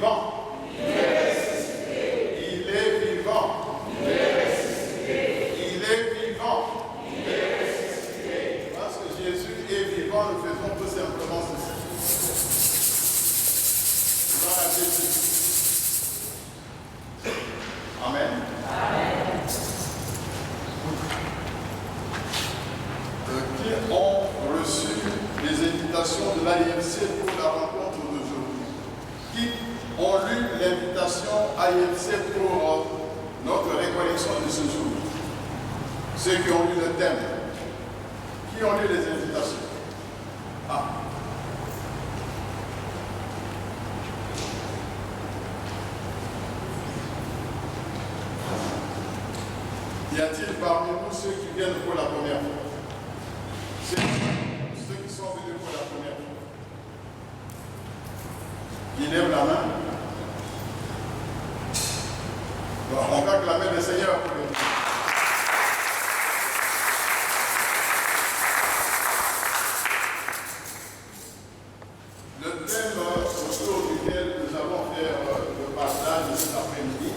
vivant. Il est vivant. Il est vivant. Parce que Jésus est vivant, nous faisons tout simplement ceci. Gloire à Jésus. Amen. Qui ont reçu les invitations de l'AIFC pour la rencontre d'aujourd'hui? Qui ont lu l'invitation AIFC pour notre récollection de ce jour? Ceux qui ont lu le thème. Qui ont lu les invitations? Ah. Y a-t-il parmi nous ceux qui viennent pour la première fois? Ceux qui sont venus pour la première fois. Qui lèvent la main? Bon, on va clamer le Seigneur pour les. Le thème autour duquel nous allons faire le partage de cet après-midi,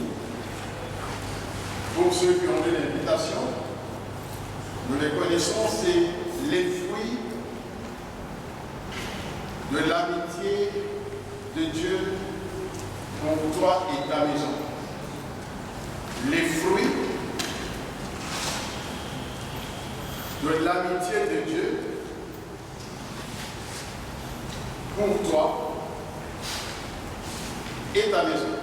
pour ceux qui ont eu l'invitation, nous les connaissons, c'est les fruits de l'amitié de Dieu pour toi et ta maison. Les fruits de l'amitié de Dieu pour toi et ta maison.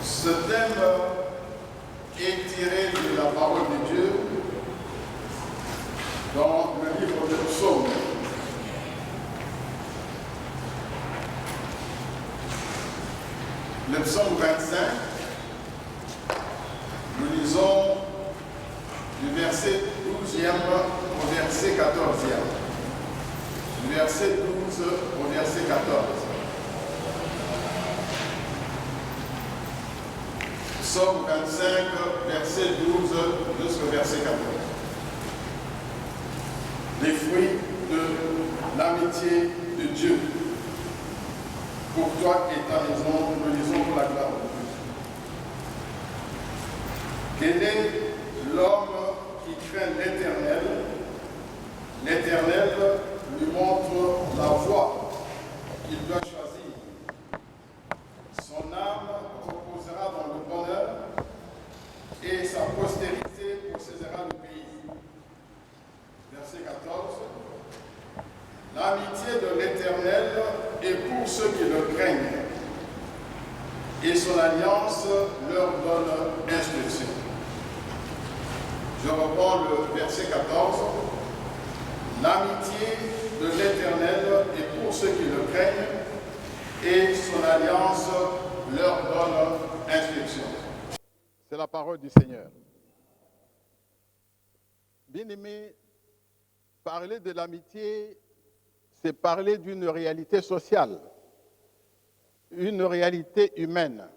Ce thème est tiré de la parole de Dieu dans le livre de Psaume. Le psaume 25, nous lisons du verset 12e au verset 14e. Du verset 12 au verset 14. Psaume 25, verset 12 jusqu'au verset 14. Les fruits de l'amitié de Dieu. Pour toi et ta maison, nous lisons pour la gloire de Dieu. Quel est l'homme qui craint l'Éternel? L'Éternel lui montre la voie qu'il doit choisir. Son âme reposera dans le bonheur et sa postérité possédera le pays. Verset 14. L'amitié de l'Éternel est pour ceux qui le craignent, et son alliance leur donne instruction. Je reprends le verset 14. L'amitié de l'Éternel est pour ceux qui le craignent, et son alliance leur donne instruction. C'est la parole du Seigneur. Bien-aimés, parler de l'amitié, c'est parler d'une réalité sociale, une réalité humaine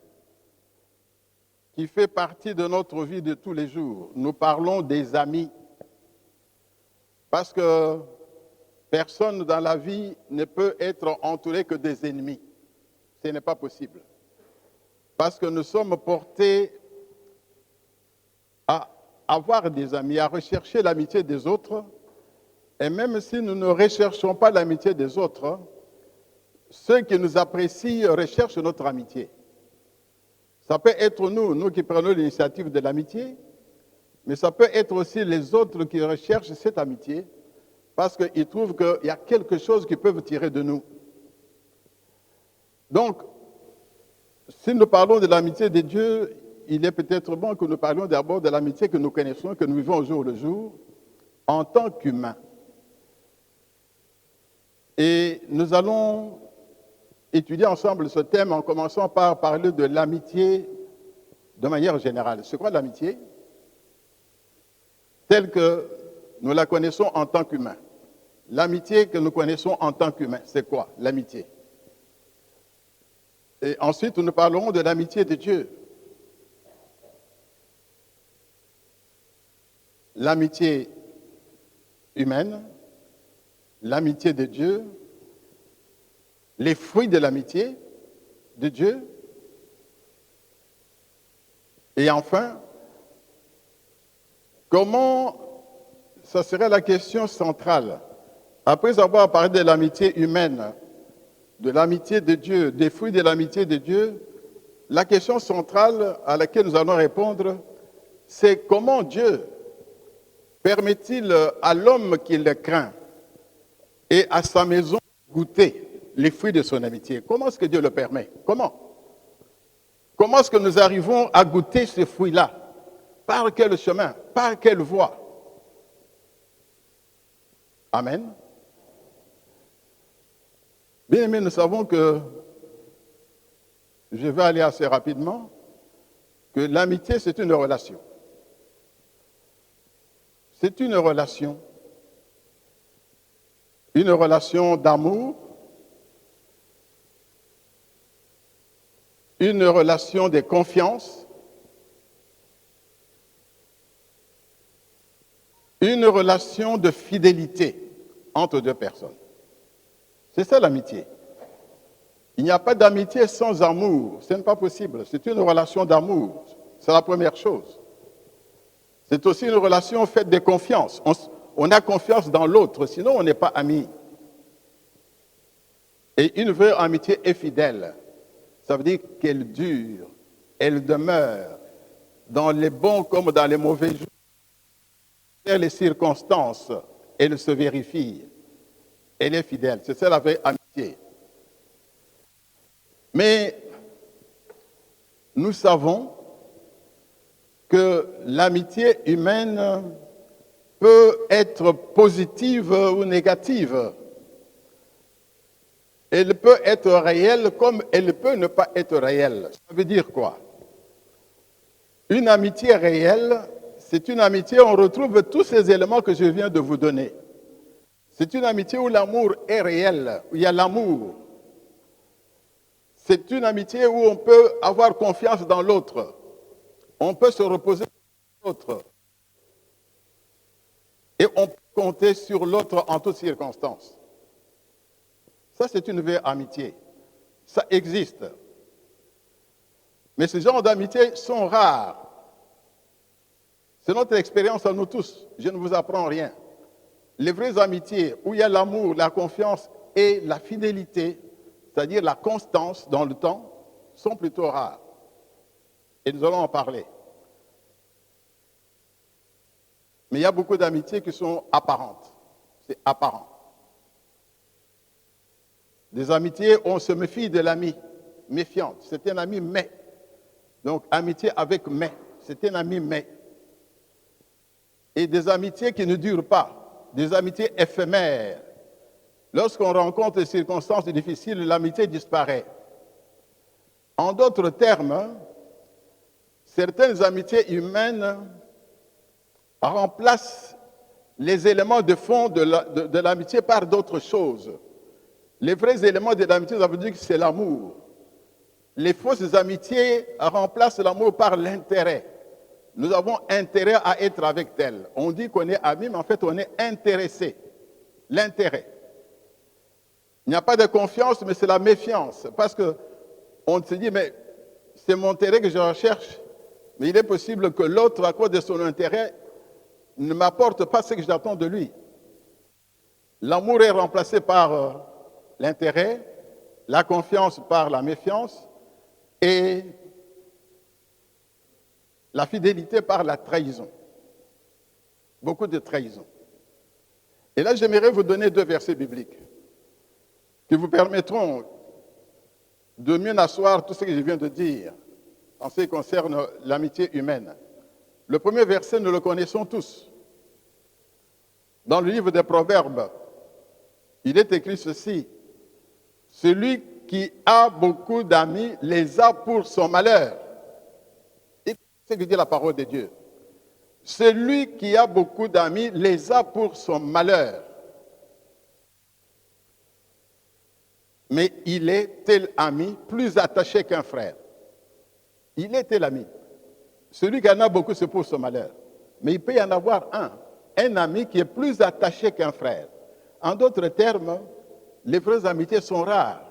qui fait partie de notre vie de tous les jours. Nous parlons des amis, parce que personne dans la vie ne peut être entouré que des ennemis. Ce n'est pas possible. Parce que nous sommes portés à avoir des amis, à rechercher l'amitié des autres. Et même si nous ne recherchons pas l'amitié des autres, ceux qui nous apprécient recherchent notre amitié. Ça peut être nous qui prenons l'initiative de l'amitié, mais ça peut être aussi les autres qui recherchent cette amitié parce qu'ils trouvent qu'il y a quelque chose qu'ils peuvent tirer de nous. Donc, si nous parlons de l'amitié de Dieu, il est peut-être bon que nous parlions d'abord de l'amitié que nous connaissons, que nous vivons au jour le jour, en tant qu'humains. Et nous allons étudier ensemble ce thème en commençant par parler de l'amitié de manière générale. C'est quoi l'amitié? Telle que nous la connaissons en tant qu'humains. L'amitié que nous connaissons en tant qu'humains, c'est quoi l'amitié? Et ensuite, nous parlerons de l'amitié de Dieu. L'amitié humaine, l'amitié de Dieu, les fruits de l'amitié de Dieu, et enfin, comment, ça serait la question centrale, après avoir parlé de l'amitié humaine, de l'amitié de Dieu, des fruits de l'amitié de Dieu, la question centrale à laquelle nous allons répondre, c'est comment Dieu permet-il à l'homme qui le craint et à sa maison goûter les fruits de son amitié? Comment est-ce que Dieu le permet? Comment? Comment est-ce que nous arrivons à goûter ces fruits-là? Par quel chemin? Par quelle voie? Amen. Bien aimés, nous savons que, je vais aller assez rapidement, que l'amitié, c'est une relation. C'est une relation d'amour, une relation de confiance, une relation de fidélité entre deux personnes. C'est ça l'amitié. Il n'y a pas d'amitié sans amour, ce n'est pas possible. C'est une relation d'amour, c'est la première chose. C'est aussi une relation faite de confiance. On a confiance dans l'autre, sinon on n'est pas amis. Et une vraie amitié est fidèle. Ça veut dire qu'elle dure, elle demeure, dans les bons comme dans les mauvais jours. Dans les circonstances, elle se vérifie. Elle est fidèle. C'est ça la vraie amitié. Mais nous savons que l'amitié humaine peut être positive ou négative. Elle peut être réelle comme elle peut ne pas être réelle. Ça veut dire quoi? Une amitié réelle, c'est une amitié où on retrouve tous ces éléments que je viens de vous donner. C'est une amitié où l'amour est réel, où il y a l'amour. C'est une amitié où on peut avoir confiance dans l'autre. On peut se reposer sur l'autre. Et on peut compter sur l'autre en toutes circonstances. Ça, c'est une vraie amitié. Ça existe. Mais ce genre d'amitié sont rares. C'est notre expérience à nous tous. Je ne vous apprends rien. Les vraies amitiés où il y a l'amour, la confiance et la fidélité, c'est-à-dire la constance dans le temps, sont plutôt rares. Et nous allons en parler. Mais il y a beaucoup d'amitiés qui sont apparentes. C'est apparent. Des amitiés, on se méfie de l'ami, méfiante. C'est un ami, mais. Donc, amitié avec mais. C'est un ami, mais. Et des amitiés qui ne durent pas. Des amitiés éphémères. Lorsqu'on rencontre des circonstances difficiles, l'amitié disparaît. En d'autres termes, certaines amitiés humaines remplacent les éléments de fond de l'amitié par d'autres choses. Les vrais éléments de l'amitié, ça veut dire que c'est l'amour. Les fausses amitiés remplacent l'amour par l'intérêt. Nous avons intérêt à être avec elle. On dit qu'on est amis, mais en fait, on est intéressé. L'intérêt. Il n'y a pas de confiance, mais c'est la méfiance. Parce qu'on se dit, mais c'est mon intérêt que je recherche. Mais il est possible que l'autre, à cause de son intérêt, ne m'apporte pas ce que j'attends de lui. L'amour est remplacé par l'intérêt, la confiance par la méfiance et la fidélité par la trahison. Beaucoup de trahison. Et là, j'aimerais vous donner 2 versets bibliques qui vous permettront de mieux asseoir tout ce que je viens de dire en ce qui concerne l'amitié humaine. Le premier verset, nous le connaissons tous. Dans le livre des Proverbes, il est écrit ceci: celui qui a beaucoup d'amis les a pour son malheur. Et c'est ce que dit la parole de Dieu. Celui qui a beaucoup d'amis les a pour son malheur. Mais il est tel ami plus attaché qu'un frère. Il est tel ami. Celui qui en a beaucoup, c'est pour son malheur. Mais il peut y en avoir un un ami qui est plus attaché qu'un frère. En d'autres termes, les vraies amitiés sont rares.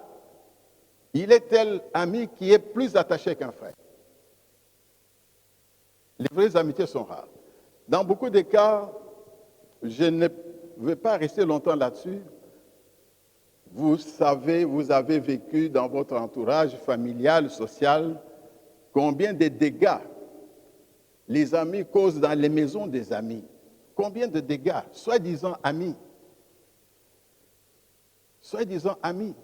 Il est tel ami qui est plus attaché qu'un frère. Les vraies amitiés sont rares. Dans beaucoup de cas, je ne vais pas rester longtemps là-dessus. Vous savez, vous avez vécu dans votre entourage familial, social, combien de dégâts les amis causent dans les maisons des amis. Combien de dégâts, soi-disant amis. Soi-disant amis.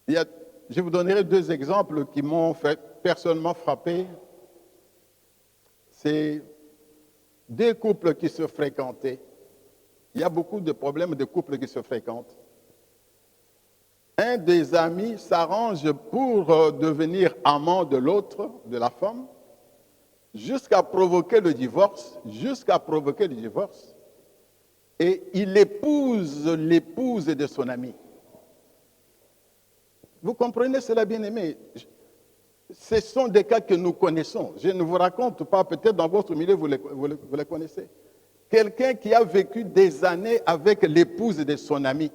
Je vous donnerai deux exemples qui m'ont personnellement frappé. C'est deux couples qui se fréquentaient. Il y a beaucoup de problèmes de couples qui se fréquentent. Un des amis s'arrange pour devenir amant de l'autre, de la femme, jusqu'à provoquer le divorce, et il épouse l'épouse de son ami. Vous comprenez cela, bien-aimé? Ce sont des cas que nous connaissons. Je ne vous raconte pas, peut-être dans votre milieu, vous les connaissez. Quelqu'un qui a vécu des années avec l'épouse de son ami,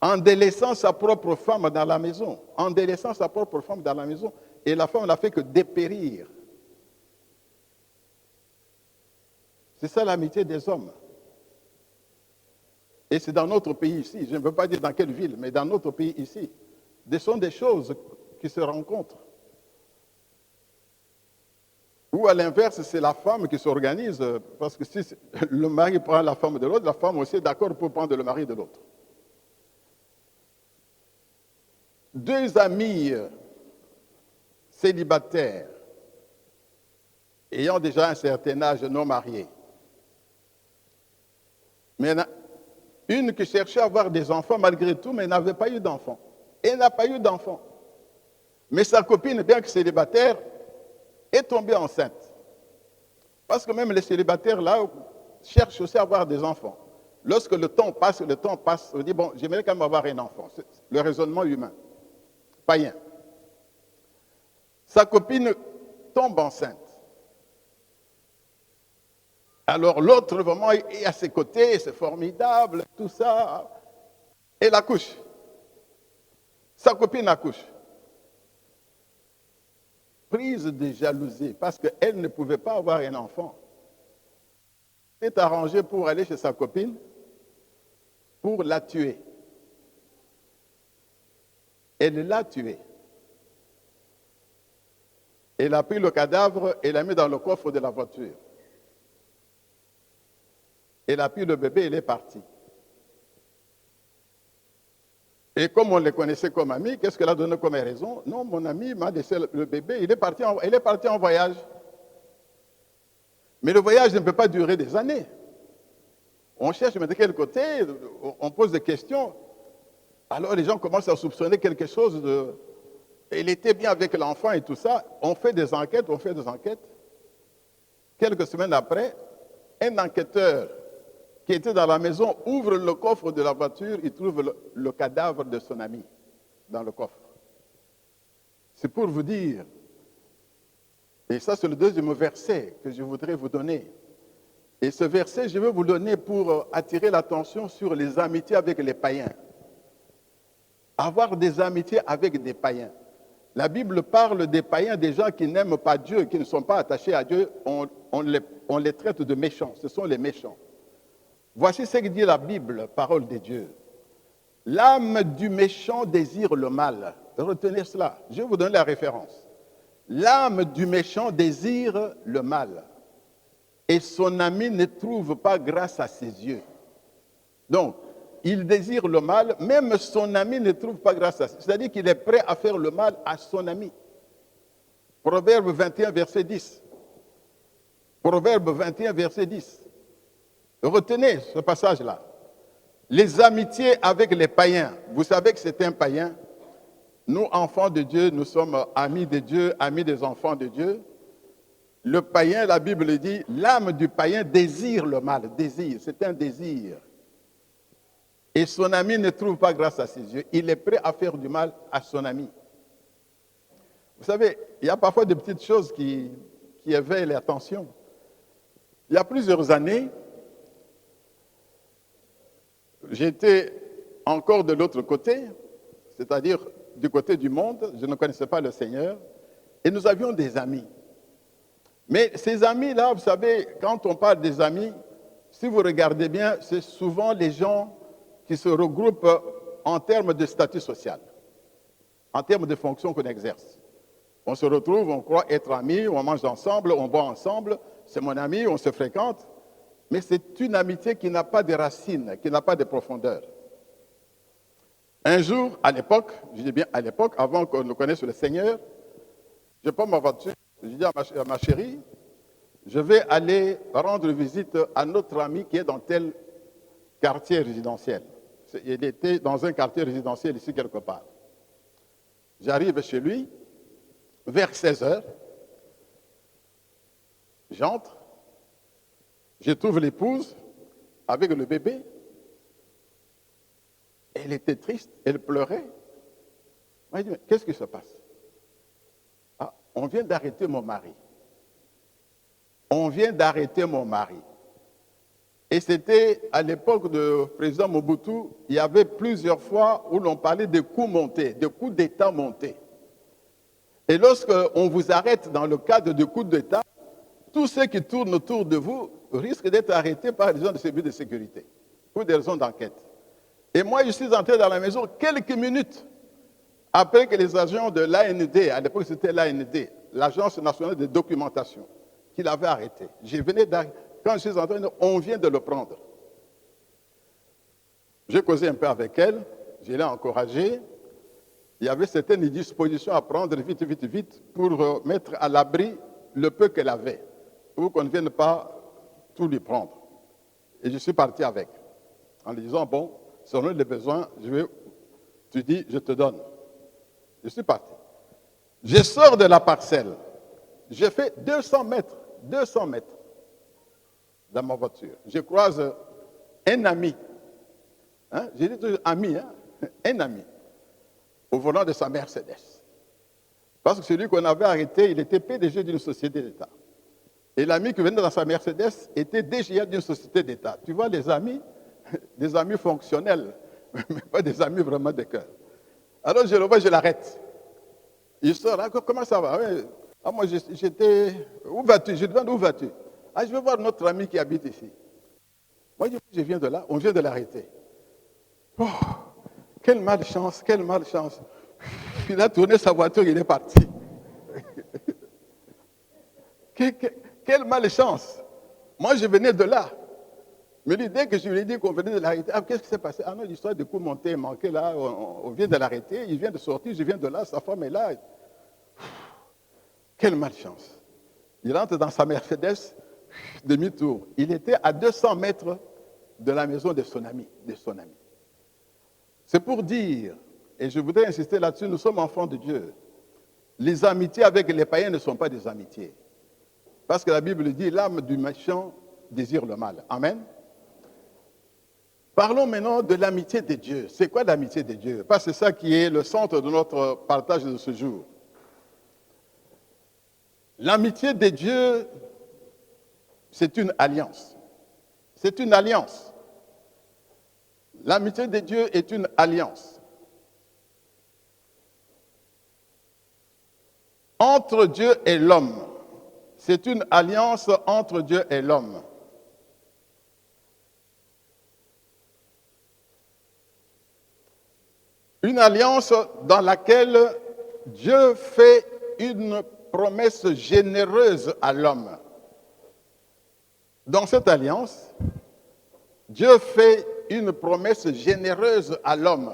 en délaissant sa propre femme dans la maison, et la femme n'a fait que dépérir. C'est ça l'amitié des hommes. Et c'est dans notre pays ici, je ne veux pas dire dans quelle ville, mais dans notre pays ici. Ce sont des choses qui se rencontrent. Ou à l'inverse, c'est la femme qui s'organise, parce que si le mari prend la femme de l'autre, la femme aussi est d'accord pour prendre le mari de l'autre. Deux amis célibataires, ayant déjà un certain âge, non mariés. Mais une qui cherchait à avoir des enfants malgré tout, mais n'avait pas eu d'enfants. Elle n'a pas eu d'enfants. Mais sa copine, bien que célibataire, est tombée enceinte. Parce que même les célibataires, là, cherchent aussi à avoir des enfants. Lorsque le temps passe, on dit, bon, j'aimerais quand même avoir un enfant. C'est le raisonnement humain, païen. Sa copine tombe enceinte. Alors l'autre, vraiment, est à ses côtés, c'est formidable, tout ça. Elle accouche. Sa copine accouche. Prise de jalousie, parce qu'elle ne pouvait pas avoir un enfant. Elle s'est arrangée pour aller chez sa copine, pour la tuer. Elle l'a tuée. Elle a pris le cadavre et l'a mis dans le coffre de la voiture. Elle a pris le bébé et elle est partie. Et comme on les connaissait comme amis, qu'est-ce qu'elle a donné comme raison? Non, mon ami m'a laissé le bébé, elle est partie en voyage. Mais le voyage ne peut pas durer des années. On cherche, mais de quel côté? On pose des questions. Alors les gens commencent à soupçonner quelque chose de... Elle était bien avec l'enfant et tout ça. On fait des enquêtes. Quelques semaines après, un enquêteur qui était dans la maison ouvre le coffre de la voiture, il trouve le cadavre de son ami dans le coffre. C'est pour vous dire, et ça c'est le deuxième verset que je voudrais vous donner. Et ce verset, je vais vous le donner pour attirer l'attention sur les amitiés avec les païens. Avoir des amitiés avec des païens. La Bible parle des païens, des gens qui n'aiment pas Dieu, qui ne sont pas attachés à Dieu, on les traite de méchants, ce sont les méchants. Voici ce que dit la Bible, parole de Dieu. L'âme du méchant désire le mal. Retenez cela, je vais vous donner la référence. L'âme du méchant désire le mal, et son ami ne trouve pas grâce à ses yeux. Donc, il désire le mal, même son ami ne trouve pas grâce à ses yeux. C'est-à-dire qu'il est prêt à faire le mal à son ami. Proverbe 21, verset 10. Proverbe 21, verset 10. Retenez ce passage-là. Les amitiés avec les païens. Vous savez que c'est un païen. Nous, enfants de Dieu, nous sommes amis de Dieu, amis des enfants de Dieu. Le païen, la Bible dit, l'âme du païen désire le mal. Désire, c'est un désir. Et son ami ne trouve pas grâce à ses yeux. Il est prêt à faire du mal à son ami. Vous savez, il y a parfois des petites choses qui éveillent l'attention. Il y a plusieurs années, j'étais encore de l'autre côté, c'est-à-dire du côté du monde, je ne connaissais pas le Seigneur, et nous avions des amis. Mais ces amis-là, vous savez, quand on parle des amis, si vous regardez bien, c'est souvent les gens qui se regroupent en termes de statut social, en termes de fonctions qu'on exerce. On se retrouve, on croit être amis, on mange ensemble, on boit ensemble, c'est mon ami, on se fréquente, mais c'est une amitié qui n'a pas de racines, qui n'a pas de profondeur. Un jour, à l'époque, je dis bien à l'époque, avant qu'on ne connaisse le Seigneur, je prends ma voiture, je dis à ma chérie, je vais aller rendre visite à notre ami qui est dans tel quartier résidentiel. Il était dans un quartier résidentiel ici quelque part. J'arrive chez lui, vers 16 heures, j'entre, je trouve l'épouse avec le bébé. Elle était triste, elle pleurait. Moi, je dis, mais qu'est-ce qui se passe? Ah, on vient d'arrêter mon mari. On vient d'arrêter mon mari. Et c'était à l'époque du président Mobutu, il y avait plusieurs fois où l'on parlait de coups montés, de coups d'État montés. Et lorsqu'on vous arrête dans le cadre de coups d'État, tous ceux qui tournent autour de vous risquent d'être arrêtés par les gens de service de sécurité, pour des raisons d'enquête. Et moi, je suis entré dans la maison quelques minutes après que les agents de l'AND, à l'époque c'était l'AND, l'Agence nationale de documentation, qui l'avait arrêté. Quand je suis entré, on vient de le prendre. J'ai causé un peu avec elle, je l'ai encouragée. Il y avait certaines dispositions à prendre vite, vite, vite pour mettre à l'abri le peu qu'elle avait, pour qu'on ne vienne pas tout lui prendre. Et je suis parti avec, en lui disant, bon, selon les besoins, tu dis, je te donne. Je suis parti. Je sors de la parcelle. J'ai fait 200 mètres dans ma voiture. Je croise un ami. Hein? J'ai dit toujours ami, hein? Un ami, au volant de sa Mercedes. Parce que celui qu'on avait arrêté, il était PDG d'une société d'État. Et l'ami qui venait dans sa Mercedes était DGA d'une société d'État. Tu vois, les amis, des amis fonctionnels, mais pas des amis vraiment de cœur. Alors je le vois, je l'arrête. Il sort là, comment ça va? Ah, moi, j'étais. Où vas-tu? Je demande, où vas-tu? Ah, je vais voir notre ami qui habite ici. Moi, je viens de là, on vient de l'arrêter. Oh, quelle malchance, quelle malchance. Il a tourné sa voiture, il est parti. Quelle malchance. Moi, je venais de là. Mais dès que je lui ai dit qu'on venait de l'arrêter, ah, qu'est-ce qui s'est passé? Ah non, l'histoire de coups montés, manqué là, on vient de l'arrêter, il vient de sortir, je viens de là, sa femme est là. Quelle malchance. Il entre dans sa Mercedes, demi-tour. Il était à 200 mètres de la maison de son ami. C'est pour dire, et je voudrais insister là-dessus, nous sommes enfants de Dieu. Les amitiés avec les païens ne sont pas des amitiés. Parce que la Bible dit, l'âme du méchant désire le mal. Amen. Parlons maintenant de l'amitié de Dieu. C'est quoi l'amitié de Dieu? Parce que c'est ça qui est le centre de notre partage de ce jour. L'amitié de Dieu, c'est une alliance. C'est une alliance. L'amitié de Dieu est une alliance. Entre Dieu et l'homme. C'est une alliance entre Dieu et l'homme. Une alliance dans laquelle Dieu fait une promesse généreuse à l'homme. Dans cette alliance, Dieu fait une promesse généreuse à l'homme.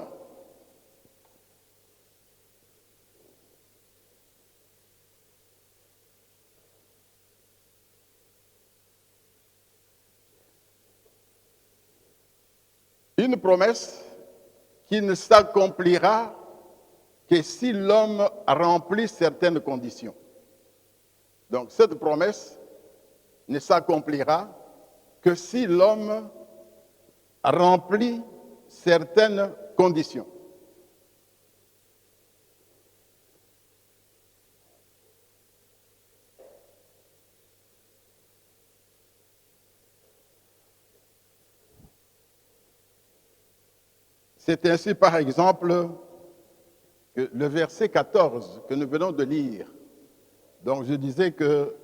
Une promesse qui ne s'accomplira que si l'homme remplit certaines conditions. Donc cette promesse ne s'accomplira que si l'homme remplit certaines conditions. C'est ainsi, par exemple, que le verset 14 que nous venons de lire. Donc, je disais que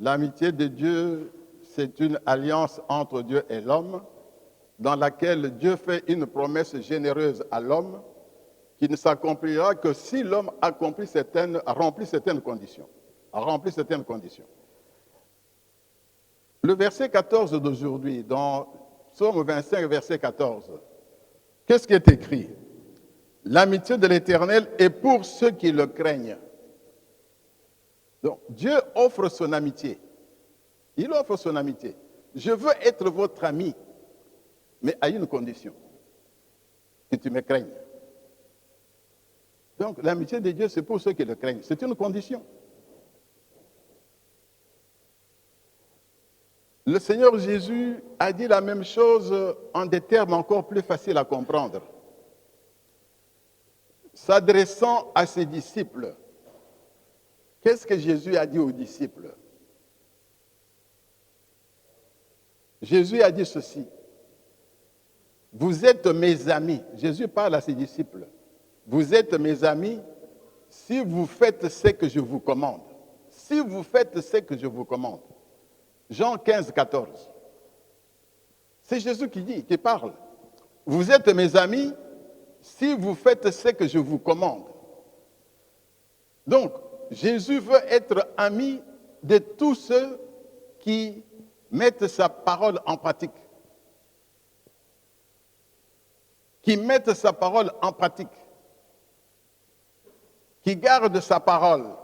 l'amitié de Dieu, c'est une alliance entre Dieu et l'homme, dans laquelle Dieu fait une promesse généreuse à l'homme qui ne s'accomplira que si l'homme remplit certaines conditions. Le verset 14 d'aujourd'hui, dans Psaume 25, verset 14, qu'est-ce qui est écrit? L'amitié de l'Éternel est pour ceux qui le craignent. Donc, Dieu offre son amitié. Il offre son amitié. Je veux être votre ami, mais à une condition, que tu me craignes. Donc, l'amitié de Dieu, c'est pour ceux qui le craignent. C'est une condition. Le Seigneur Jésus a dit la même chose en des termes encore plus faciles à comprendre. S'adressant à ses disciples, qu'est-ce que Jésus a dit aux disciples? Jésus a dit ceci. Vous êtes mes amis. Jésus parle à ses disciples. Vous êtes mes amis si vous faites ce que je vous commande. Si vous faites ce que je vous commande. Jean 15, 14. C'est Jésus qui dit, qui parle. Vous êtes mes amis si vous faites ce que je vous commande. Donc, Jésus veut être ami de tous ceux qui mettent sa parole en pratique. Qui mettent sa parole en pratique. Qui gardent sa parole.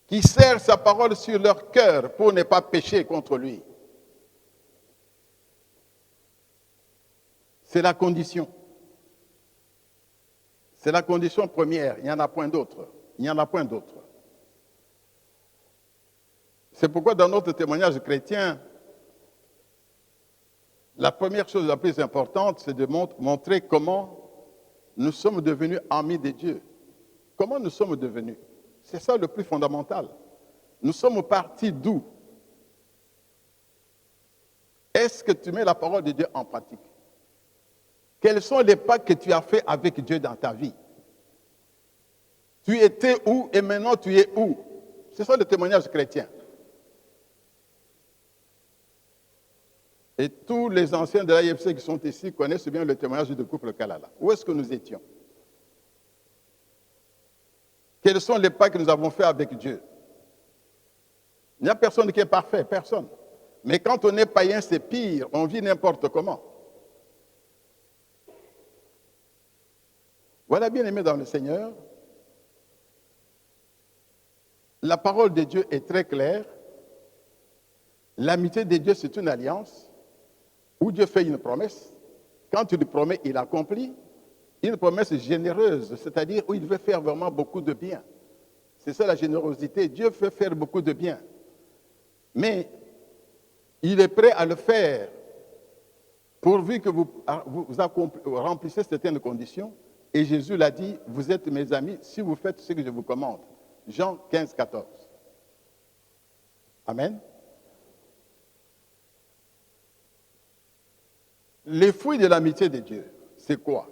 Qui serrent sa parole sur leur cœur pour ne pas pécher contre lui. C'est la condition. C'est la condition première. Il n'y en a point d'autre. Il n'y en a point d'autre. C'est pourquoi dans notre témoignage chrétien, la première chose la plus importante, c'est de montrer comment nous sommes devenus amis de Dieu. Comment nous sommes devenus? C'est ça le plus fondamental. Nous sommes partis d'où? Est-ce que tu mets la parole de Dieu en pratique? Quels sont les pas que tu as fait avec Dieu dans ta vie? Tu étais où et maintenant tu es où? C'est ça le témoignage chrétien. Et tous les anciens de l'AIFC qui sont ici connaissent bien le témoignage du couple Kalala. Où est-ce que nous étions? Quels sont les pas que nous avons faits avec Dieu? Il n'y a personne qui est parfait, personne. Mais quand on est païen, c'est pire, on vit n'importe comment. Voilà, bien aimé dans le Seigneur, la parole de Dieu est très claire. L'amitié de Dieu, c'est une alliance où Dieu fait une promesse. Quand il lui promet, il accomplit. Une promesse généreuse, c'est-à-dire où il veut faire vraiment beaucoup de bien. C'est ça la générosité. Dieu veut faire beaucoup de bien. Mais il est prêt à le faire pourvu que vous remplissez certaines conditions. Et Jésus l'a dit, vous êtes mes amis si vous faites ce que je vous commande. Jean 15, 14. Amen. Les fruits de l'amitié de Dieu, c'est quoi?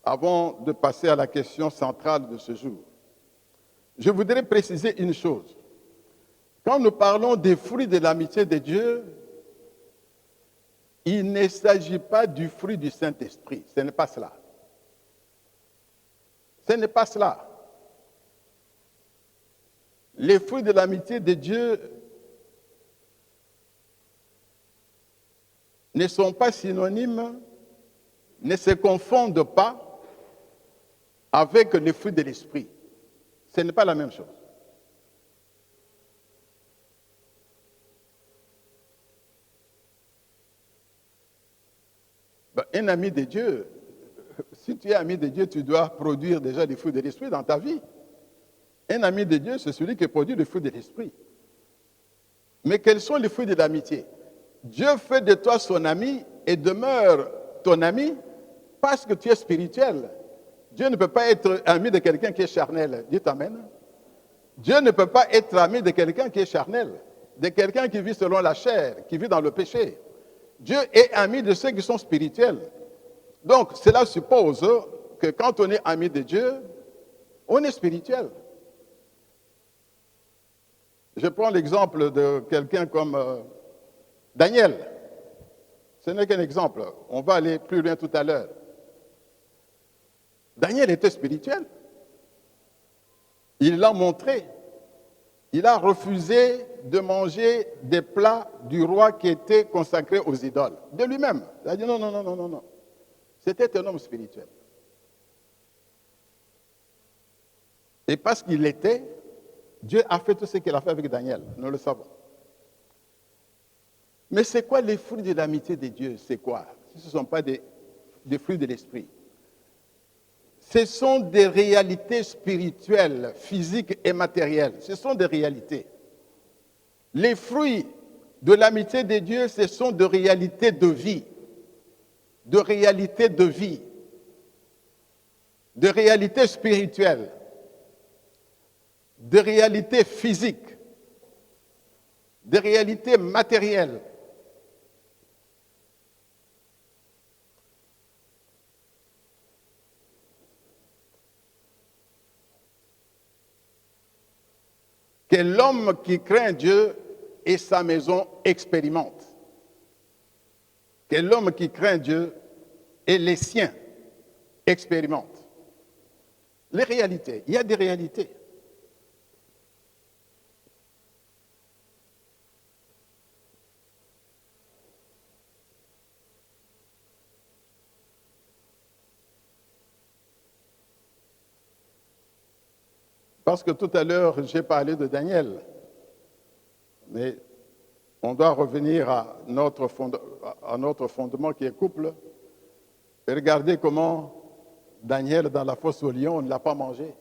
Avant de passer à la question centrale de ce jour, je voudrais préciser une chose. Quand nous parlons des fruits de l'amitié de Dieu, il ne s'agit pas du fruit du Saint-Esprit. Ce n'est pas cela. Ce n'est pas cela. Les fruits de l'amitié de Dieu ne sont pas synonymes, ne se confondent pas avec les fruits de l'esprit. Ce n'est pas la même chose. Un ami de Dieu, si tu es ami de Dieu, tu dois produire déjà des fruits de l'esprit dans ta vie. Un ami de Dieu, c'est celui qui produit les fruits de l'esprit. Mais quels sont les fruits de l'amitié? Dieu fait de toi son ami et demeure ton ami parce que tu es spirituel. Dieu ne peut pas être ami de quelqu'un qui est charnel. Dites Amen. Dieu ne peut pas être ami de quelqu'un qui est charnel, de quelqu'un qui vit selon la chair, qui vit dans le péché. Dieu est ami de ceux qui sont spirituels. Donc, cela suppose que quand on est ami de Dieu, on est spirituel. Je prends l'exemple de quelqu'un comme Daniel. Ce n'est qu'un exemple. On va aller plus loin tout à l'heure. Daniel était spirituel. Il l'a montré. Il a refusé de manger des plats du roi qui étaient consacrés aux idoles. De lui-même. Il a dit non, non, non, non, non, non. C'était un homme spirituel. Et parce qu'il l'était, Dieu a fait tout ce qu'il a fait avec Daniel. Nous le savons. Mais c'est quoi les fruits de l'amitié de Dieu? C'est quoi? Ce ne sont pas des fruits de l'esprit. Ce sont des réalités spirituelles, physiques et matérielles. Ce sont des réalités. Les fruits de l'amitié de Dieu, ce sont des réalités de vie. De réalités de vie. De réalités spirituelles. De réalités physiques. De réalités matérielles. Que l'homme qui craint Dieu et sa maison expérimente. Que l'homme qui craint Dieu et les siens expérimentent. Les réalités, il y a des réalités. Parce que tout à l'heure, j'ai parlé de Daniel. Mais on doit revenir à notre fondement qui est couple. Et regardez comment Daniel, dans la fosse au lion, on ne l'a pas mangé.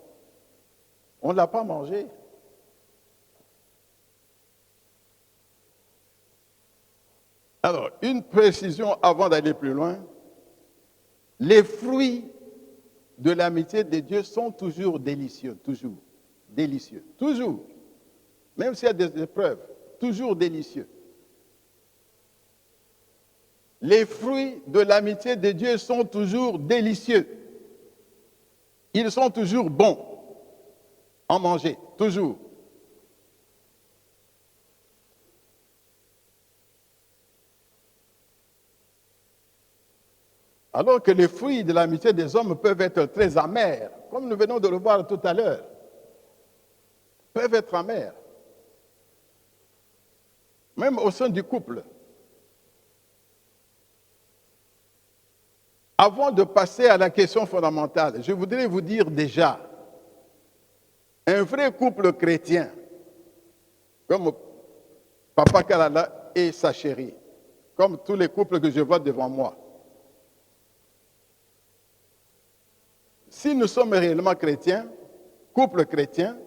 On ne l'a pas mangé. Alors, une précision avant d'aller plus loin. Les fruits de l'amitié de Dieu sont toujours délicieux, toujours. Délicieux, toujours. Même s'il y a des épreuves, toujours délicieux. Les fruits de l'amitié de Dieu sont toujours délicieux. Ils sont toujours bons en manger, toujours. Alors que les fruits de l'amitié des hommes peuvent être très amers, comme nous venons de le voir tout à l'heure. Peuvent être amers. Même au sein du couple. Avant de passer à la question fondamentale, je voudrais vous dire déjà, un vrai couple chrétien, comme Papa Kalala et sa chérie, comme tous les couples que je vois devant moi, si nous sommes réellement chrétiens, couple chrétien,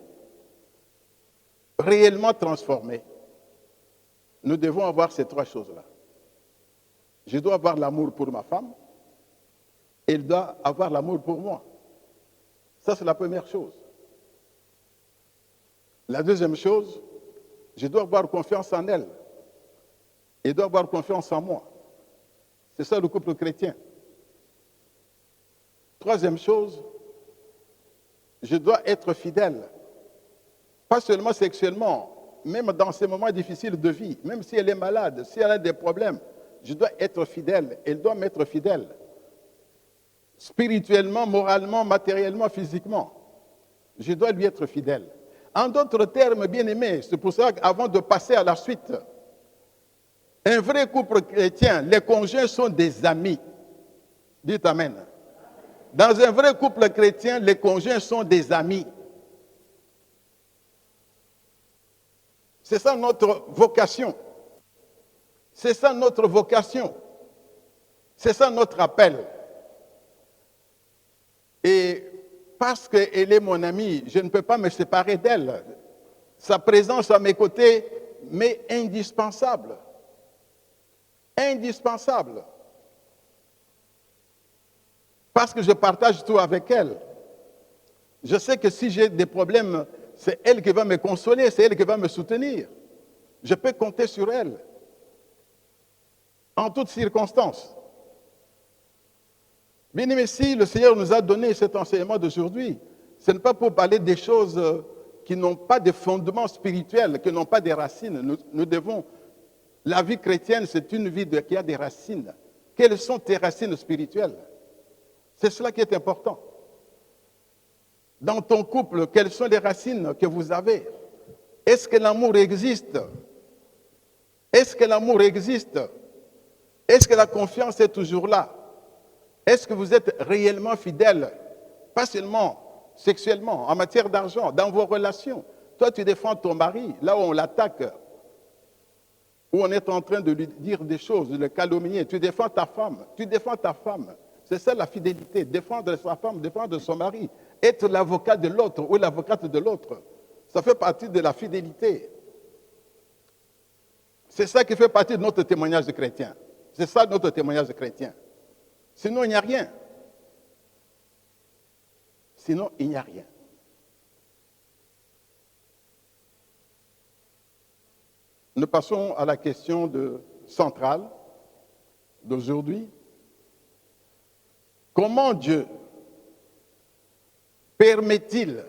réellement transformés, nous devons avoir ces trois choses-là. Je dois avoir l'amour pour ma femme, et elle doit avoir l'amour pour moi. Ça, c'est la première chose. La deuxième chose, je dois avoir confiance en elle. Elle doit avoir confiance en moi. C'est ça le couple chrétien. Troisième chose, je dois être fidèle. Pas seulement sexuellement, même dans ces moments difficiles de vie, même si elle est malade, si elle a des problèmes, je dois être fidèle. Elle doit m'être fidèle. Spirituellement, moralement, matériellement, physiquement. Je dois lui être fidèle. En d'autres termes, bien-aimés, c'est pour ça qu'avant de passer à la suite, un vrai couple chrétien, les conjoints sont des amis. Dites Amen. Dans un vrai couple chrétien, les conjoints sont des amis. C'est ça notre vocation. C'est ça notre vocation. C'est ça notre appel. Et parce qu'elle est mon amie, je ne peux pas me séparer d'elle. Sa présence à mes côtés m'est indispensable. Indispensable. Parce que je partage tout avec elle. Je sais que si j'ai des problèmes, c'est elle qui va me consoler, c'est elle qui va me soutenir. Je peux compter sur elle. en toutes circonstances. Bien aimé, si le Seigneur nous a donné cet enseignement d'aujourd'hui, ce n'est pas pour parler des choses qui n'ont pas de fondements spirituels, qui n'ont pas de racines. Nous devons, la vie chrétienne, c'est une vie qui a des racines. Quelles sont tes racines spirituelles? C'est cela qui est important. Dans ton couple, quelles sont les racines que vous avez? Est-ce que l'amour existe? Est-ce que l'amour existe? Est-ce que la confiance est toujours là? Est-ce que vous êtes réellement fidèle? Pas seulement sexuellement, en matière d'argent, dans vos relations. Toi, tu défends ton mari, là où on l'attaque, où on est en train de lui dire des choses, de le calomnier. Tu défends ta femme. Tu défends ta femme. C'est ça la fidélité. Défendre sa femme, défendre son mari. Être l'avocat de l'autre ou l'avocate de l'autre. Ça fait partie de la fidélité. C'est ça qui fait partie de notre témoignage de chrétien. C'est ça notre témoignage de chrétien. Sinon, il n'y a rien. Sinon, il n'y a rien. Nous passons à la question centrale d'aujourd'hui. Comment Dieu permet-il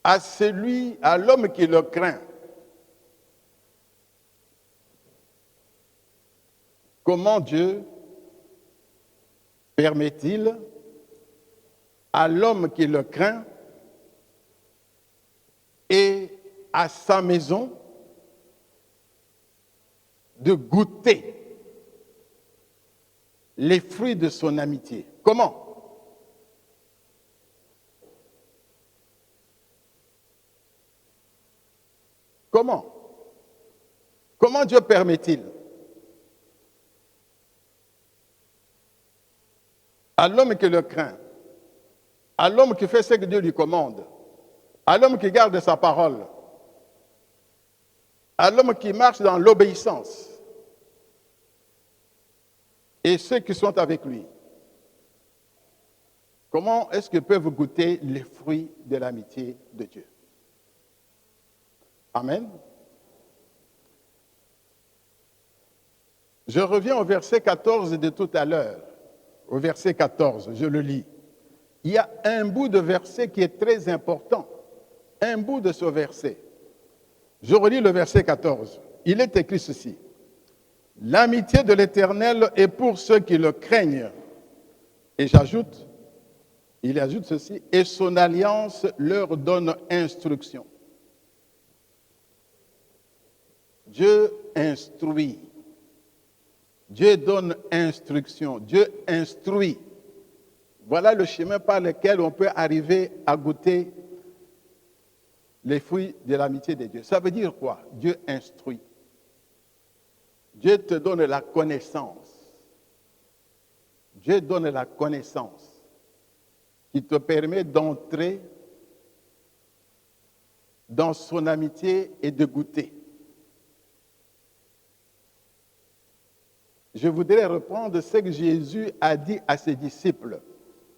à l'homme qui le craint, comment Dieu permet-il à l'homme qui le craint et à sa maison de goûter les fruits de son amitié? Comment? Comment? Comment Dieu permet-il à l'homme qui le craint, à l'homme qui fait ce que Dieu lui commande, à l'homme qui garde sa parole, à l'homme qui marche dans l'obéissance, et ceux qui sont avec lui, comment est-ce qu'ils peuvent goûter les fruits de l'amitié de Dieu? Amen. Je reviens au verset 14 de tout à l'heure. Au verset 14, je le lis. Il y a un bout de verset qui est très important. Un bout de ce verset. Je relis le verset 14. Il est écrit ceci. L'amitié de l'Éternel est pour ceux qui le craignent. Et il ajoute ceci, et son alliance leur donne instruction. Dieu instruit. Dieu donne instruction. Dieu instruit. Voilà le chemin par lequel on peut arriver à goûter les fruits de l'amitié de Dieu. Ça veut dire quoi? Dieu instruit. Dieu te donne la connaissance. Dieu donne la connaissance qui te permet d'entrer dans son amitié et de goûter. Je voudrais reprendre ce que Jésus a dit à ses disciples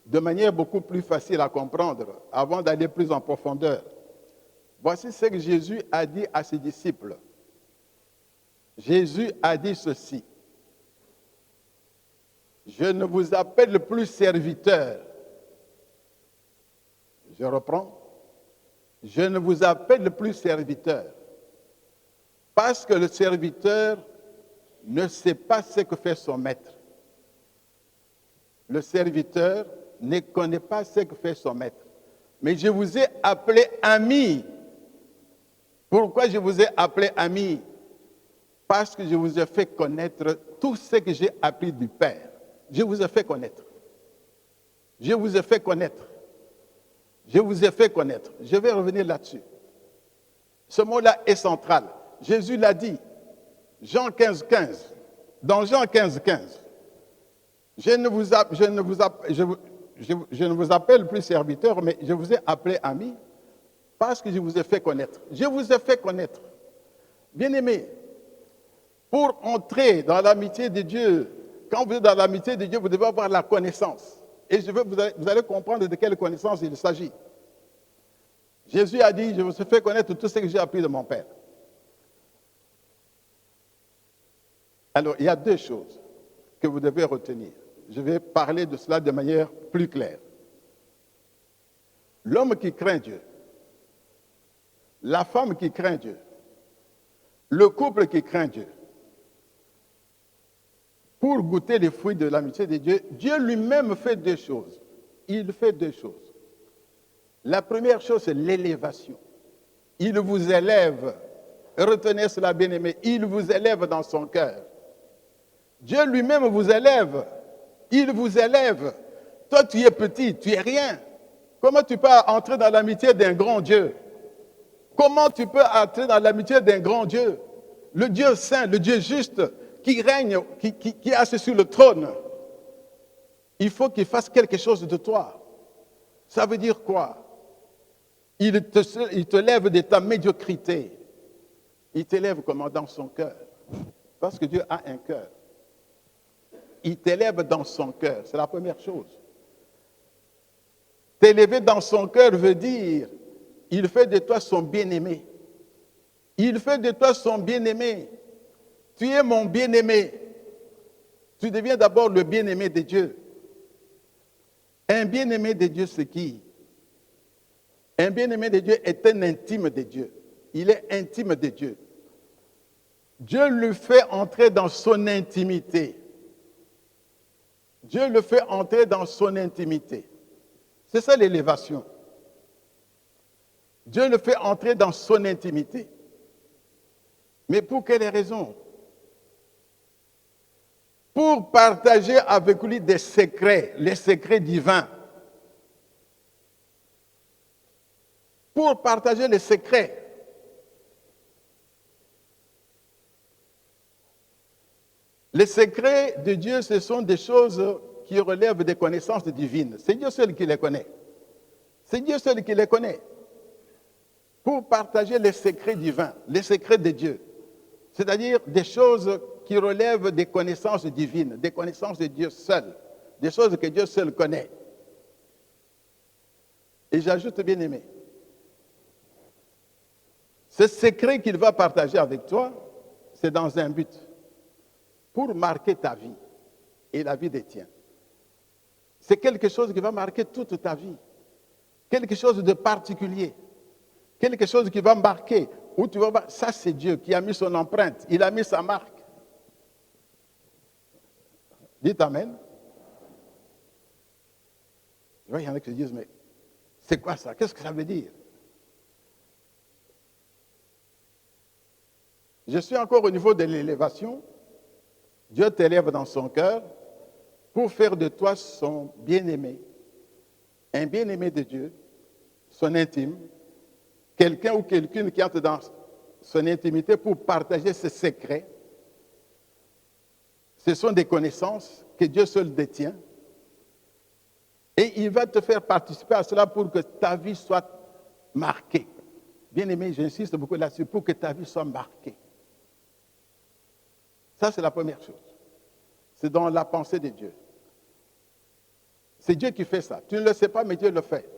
de manière beaucoup plus facile à comprendre avant d'aller plus en profondeur. Voici ce que Jésus a dit à ses disciples. Jésus a dit ceci. Je ne vous appelle plus serviteur. Je reprends. Je ne vous appelle plus serviteur. Parce que le serviteur ne sait pas ce que fait son maître. Le serviteur ne connaît pas ce que fait son maître. Mais je vous ai appelé ami. Pourquoi je vous ai appelé ami? Parce que je vous ai fait connaître tout ce que j'ai appris du Père. Je vous ai fait connaître. Je vous ai fait connaître. Je vous ai fait connaître. Je vais revenir là-dessus. Ce mot-là est central. Jésus l'a dit. Jean 15, 15. Dans Jean 15, 15. Je ne vous appelle plus serviteur, mais je vous ai appelé ami parce que je vous ai fait connaître. Je vous ai fait connaître. Bien-aimés, pour entrer dans l'amitié de Dieu, quand vous êtes dans l'amitié de Dieu, vous devez avoir la connaissance. Et vous allez comprendre de quelle connaissance il s'agit. Jésus a dit, je vous ai fait connaître tout ce que j'ai appris de mon Père. Alors, il y a deux choses que vous devez retenir. Je vais parler de cela de manière plus claire. L'homme qui craint Dieu, la femme qui craint Dieu, le couple qui craint Dieu, pour goûter les fruits de l'amitié de Dieu, Dieu lui-même fait deux choses. Il fait deux choses. La première chose, c'est l'élévation. Il vous élève. Retenez cela, bien-aimé. Il vous élève dans son cœur. Dieu lui-même vous élève. Il vous élève. Toi, tu es petit, tu es rien. Comment tu peux entrer dans l'amitié d'un grand Dieu? Comment tu peux entrer dans l'amitié d'un grand Dieu? Le Dieu saint, le Dieu juste, qui règne, qui est assis sur le trône. Il faut qu'il fasse quelque chose de toi. Ça veut dire quoi? Il te lève de ta médiocrité. Il t'élève comme dans son cœur. Parce que Dieu a un cœur. Il t'élève dans son cœur. C'est la première chose. T'élever dans son cœur veut dire, il fait de toi son bien-aimé. Il fait de toi son bien-aimé. Tu es mon bien-aimé. Tu deviens d'abord le bien-aimé de Dieu. Un bien-aimé de Dieu, c'est qui? Un bien-aimé de Dieu est un intime de Dieu. Il est intime de Dieu. Dieu le fait entrer dans son intimité. Dieu le fait entrer dans son intimité. C'est ça l'élévation. Dieu le fait entrer dans son intimité. Mais pour quelle raison? Pour partager avec lui des secrets, les secrets divins. Pour partager les secrets. Les secrets de Dieu, ce sont des choses qui relèvent des connaissances divines. C'est Dieu seul qui les connaît. C'est Dieu seul qui les connaît. Pour partager les secrets divins, les secrets de Dieu. C'est-à-dire des choses qui relèvent des connaissances divines, des connaissances de Dieu seul, des choses que Dieu seul connaît. Et j'ajoute, bien aimé, ce secret qu'il va partager avec toi, c'est dans un but, pour marquer ta vie et la vie des tiens. C'est quelque chose qui va marquer toute ta vie, quelque chose de particulier, quelque chose qui va marquer, où tu vas voir, ça c'est Dieu qui a mis son empreinte, il a mis sa marque. Dites Amen. Je vois, il y en a qui se disent, mais c'est quoi ça? Qu'est-ce que ça veut dire? Je suis encore au niveau de l'élévation. Dieu t'élève dans son cœur pour faire de toi son bien-aimé, un bien-aimé de Dieu, son intime, quelqu'un ou quelqu'une qui entre dans son intimité pour partager ses secrets. Ce sont des connaissances que Dieu seul détient. Et il va te faire participer à cela pour que ta vie soit marquée. Bien-aimé, j'insiste beaucoup là-dessus, pour que ta vie soit marquée. Ça, c'est la première chose. C'est dans la pensée de Dieu. C'est Dieu qui fait ça. Tu ne le sais pas, mais Dieu le fait.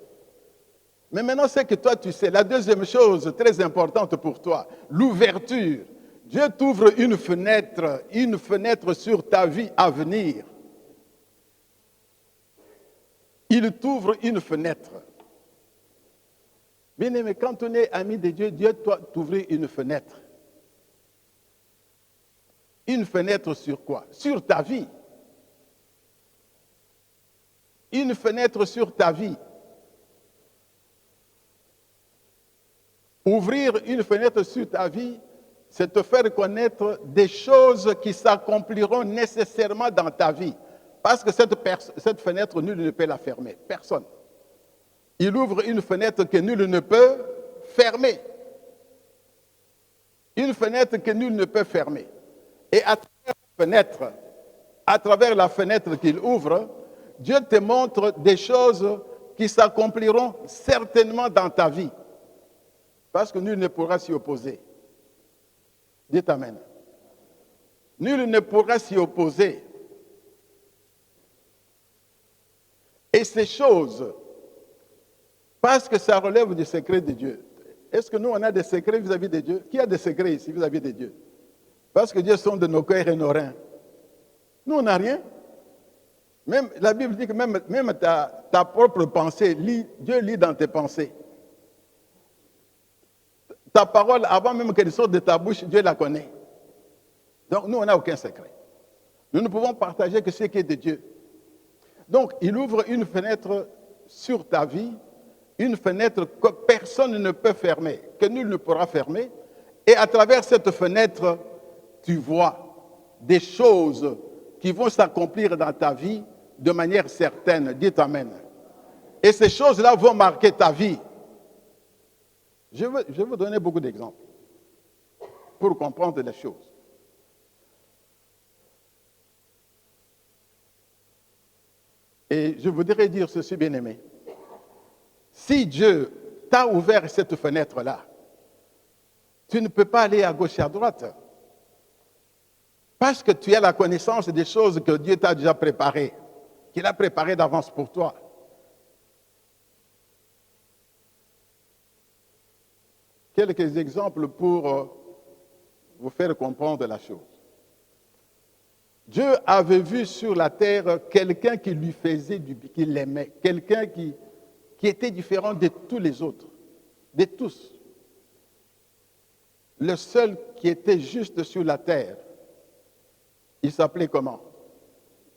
Mais maintenant, c'est que toi, tu sais. La deuxième chose très importante pour toi, l'ouverture. Dieu t'ouvre une fenêtre sur ta vie à venir. Il t'ouvre une fenêtre. Bien aimé, quand on est ami de Dieu, Dieu doit t'ouvrir une fenêtre. Une fenêtre sur quoi? Sur ta vie. Une fenêtre sur ta vie. Ouvrir une fenêtre sur ta vie, c'est te faire connaître des choses qui s'accompliront nécessairement dans ta vie. Parce que cette fenêtre, nul ne peut la fermer. Personne. Il ouvre une fenêtre que nul ne peut fermer. Une fenêtre que nul ne peut fermer. Et à travers la fenêtre qu'il ouvre, Dieu te montre des choses qui s'accompliront certainement dans ta vie. Parce que nul ne pourra s'y opposer. Dites Amen. Nul ne pourra s'y opposer. Et ces choses, parce que ça relève du secret de Dieu. Est-ce que nous, on a des secrets vis-à-vis de Dieu? Qui a des secrets ici vis-à-vis de Dieu? Parce que Dieu sonde nos cœurs et nos reins. Nous, on n'a rien. Même, la Bible dit que même ta propre pensée, Dieu lit dans tes pensées. Ta parole, avant même qu'elle sorte de ta bouche, Dieu la connaît. Donc nous, on n'a aucun secret. Nous ne pouvons partager que ce qui est de Dieu. Donc, il ouvre une fenêtre sur ta vie, une fenêtre que personne ne peut fermer, que nul ne pourra fermer. Et à travers cette fenêtre, tu vois des choses qui vont s'accomplir dans ta vie de manière certaine. Dites Amen. Et ces choses-là vont marquer ta vie. Je vais vous donner beaucoup d'exemples pour comprendre les choses. Et je voudrais dire ceci, bien-aimé. Si Dieu t'a ouvert cette fenêtre-là, tu ne peux pas aller à gauche et à droite. Parce que tu as la connaissance des choses que Dieu t'a déjà préparées, qu'il a préparées d'avance pour toi. Quelques exemples pour vous faire comprendre la chose. Dieu avait vu sur la terre quelqu'un qui lui faisait du bien, qui l'aimait, quelqu'un qui était différent de tous les autres, de tous. Le seul qui était juste sur la terre, il s'appelait comment?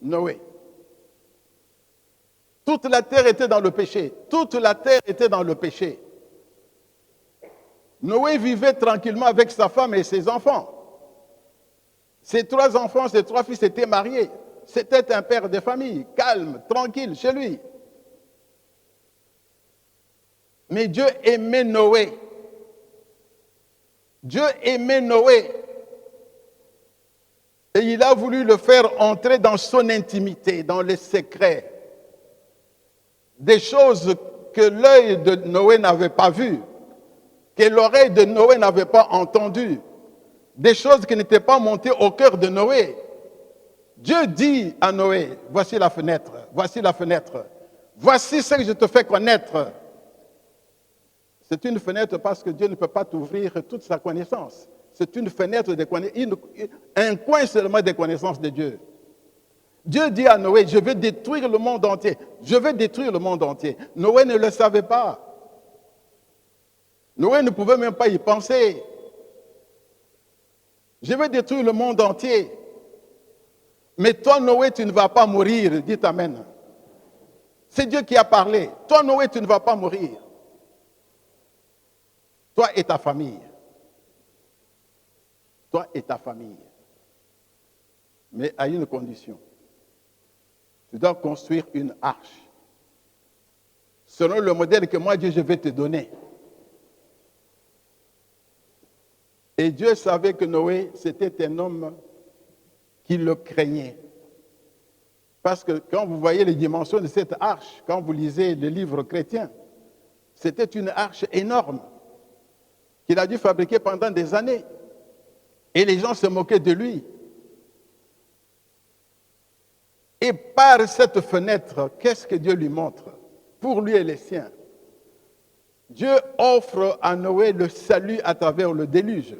Noé. Toute la terre était dans le péché. Toute la terre était dans le péché. Noé vivait tranquillement avec sa femme et ses enfants. Ses 3 enfants, ses 3 fils étaient mariés. C'était un père de famille, calme, tranquille, chez lui. Mais Dieu aimait Noé. Dieu aimait Noé. Et il a voulu le faire entrer dans son intimité, dans les secrets. Des choses que l'œil de Noé n'avait pas vues, que l'oreille de Noé n'avait pas entendues. Des choses qui n'étaient pas montées au cœur de Noé. Dieu dit à Noé, voici la fenêtre, voici la fenêtre. Voici ce que je te fais connaître. C'est une fenêtre parce que Dieu ne peut pas t'ouvrir toute sa connaissance. C'est une fenêtre de connaissance, un coin seulement des connaissances de Dieu. Dieu dit à Noé, je vais détruire le monde entier. Je vais détruire le monde entier. Noé ne le savait pas. Noé ne pouvait même pas y penser. Je vais détruire le monde entier. Mais toi, Noé, tu ne vas pas mourir. Dites Amen. C'est Dieu qui a parlé. Toi, Noé, tu ne vas pas mourir. Toi et ta famille. Toi et ta famille. Mais à une condition. Tu dois construire une arche. Selon le modèle que moi, Dieu, je vais te donner. Et Dieu savait que Noé, c'était un homme qui le craignait. Parce que quand vous voyez les dimensions de cette arche, quand vous lisez les livres chrétiens, c'était une arche énorme qu'il a dû fabriquer pendant des années. Et les gens se moquaient de lui. Et par cette fenêtre, qu'est-ce que Dieu lui montre? Pour lui et les siens. Dieu offre à Noé le salut à travers le déluge.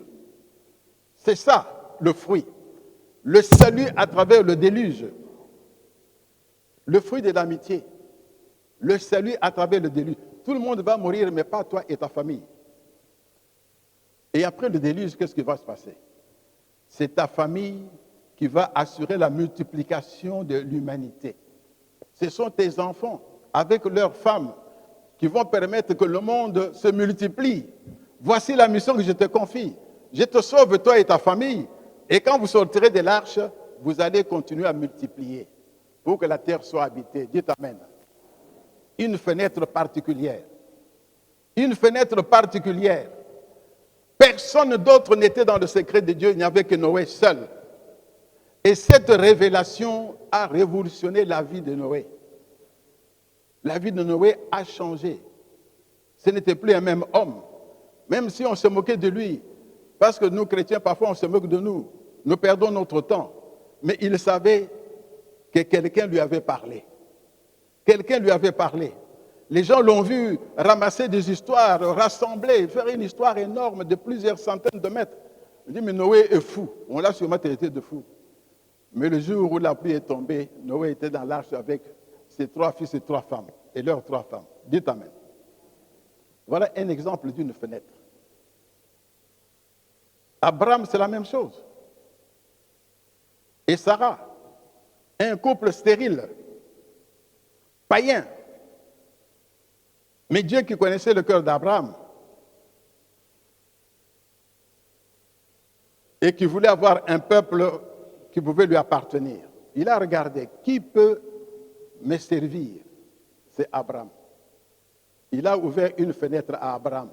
C'est ça, le fruit. Le salut à travers le déluge. Le fruit de l'amitié. Le salut à travers le déluge. Tout le monde va mourir, mais pas toi et ta famille. Et après le déluge, qu'est-ce qui va se passer? C'est ta famille qui va assurer la multiplication de l'humanité. Ce sont tes enfants, avec leurs femmes, qui vont permettre que le monde se multiplie. Voici la mission que je te confie. Je te sauve, toi et ta famille. Et quand vous sortirez de l'arche, vous allez continuer à multiplier pour que la terre soit habitée. Dites Amen. Une fenêtre particulière. Une fenêtre particulière. Personne d'autre n'était dans le secret de Dieu, il n'y avait que Noé seul. Et cette révélation a révolutionné la vie de Noé. La vie de Noé a changé. Ce n'était plus un même homme. Même si on se moquait de lui, parce que nous, chrétiens, parfois on se moque de nous. Nous perdons notre temps. Mais il savait que quelqu'un lui avait parlé. Quelqu'un lui avait parlé. Les gens l'ont vu ramasser des histoires, rassembler, faire une histoire énorme de plusieurs centaines de mètres. Il dit, mais Noé est fou. On l'a sûrement traité de fou. Mais le jour où la pluie est tombée, Noé était dans l'arche avec ses 3 fils et 3 femmes, et leurs 3 femmes. Dites Amen. Voilà un exemple d'une fenêtre. Abraham, c'est la même chose. Et Sarah, un couple stérile, païen. Mais Dieu qui connaissait le cœur d'Abraham et qui voulait avoir un peuple qui pouvait lui appartenir. Il a regardé, qui peut me servir? C'est Abraham. Il a ouvert une fenêtre à Abraham.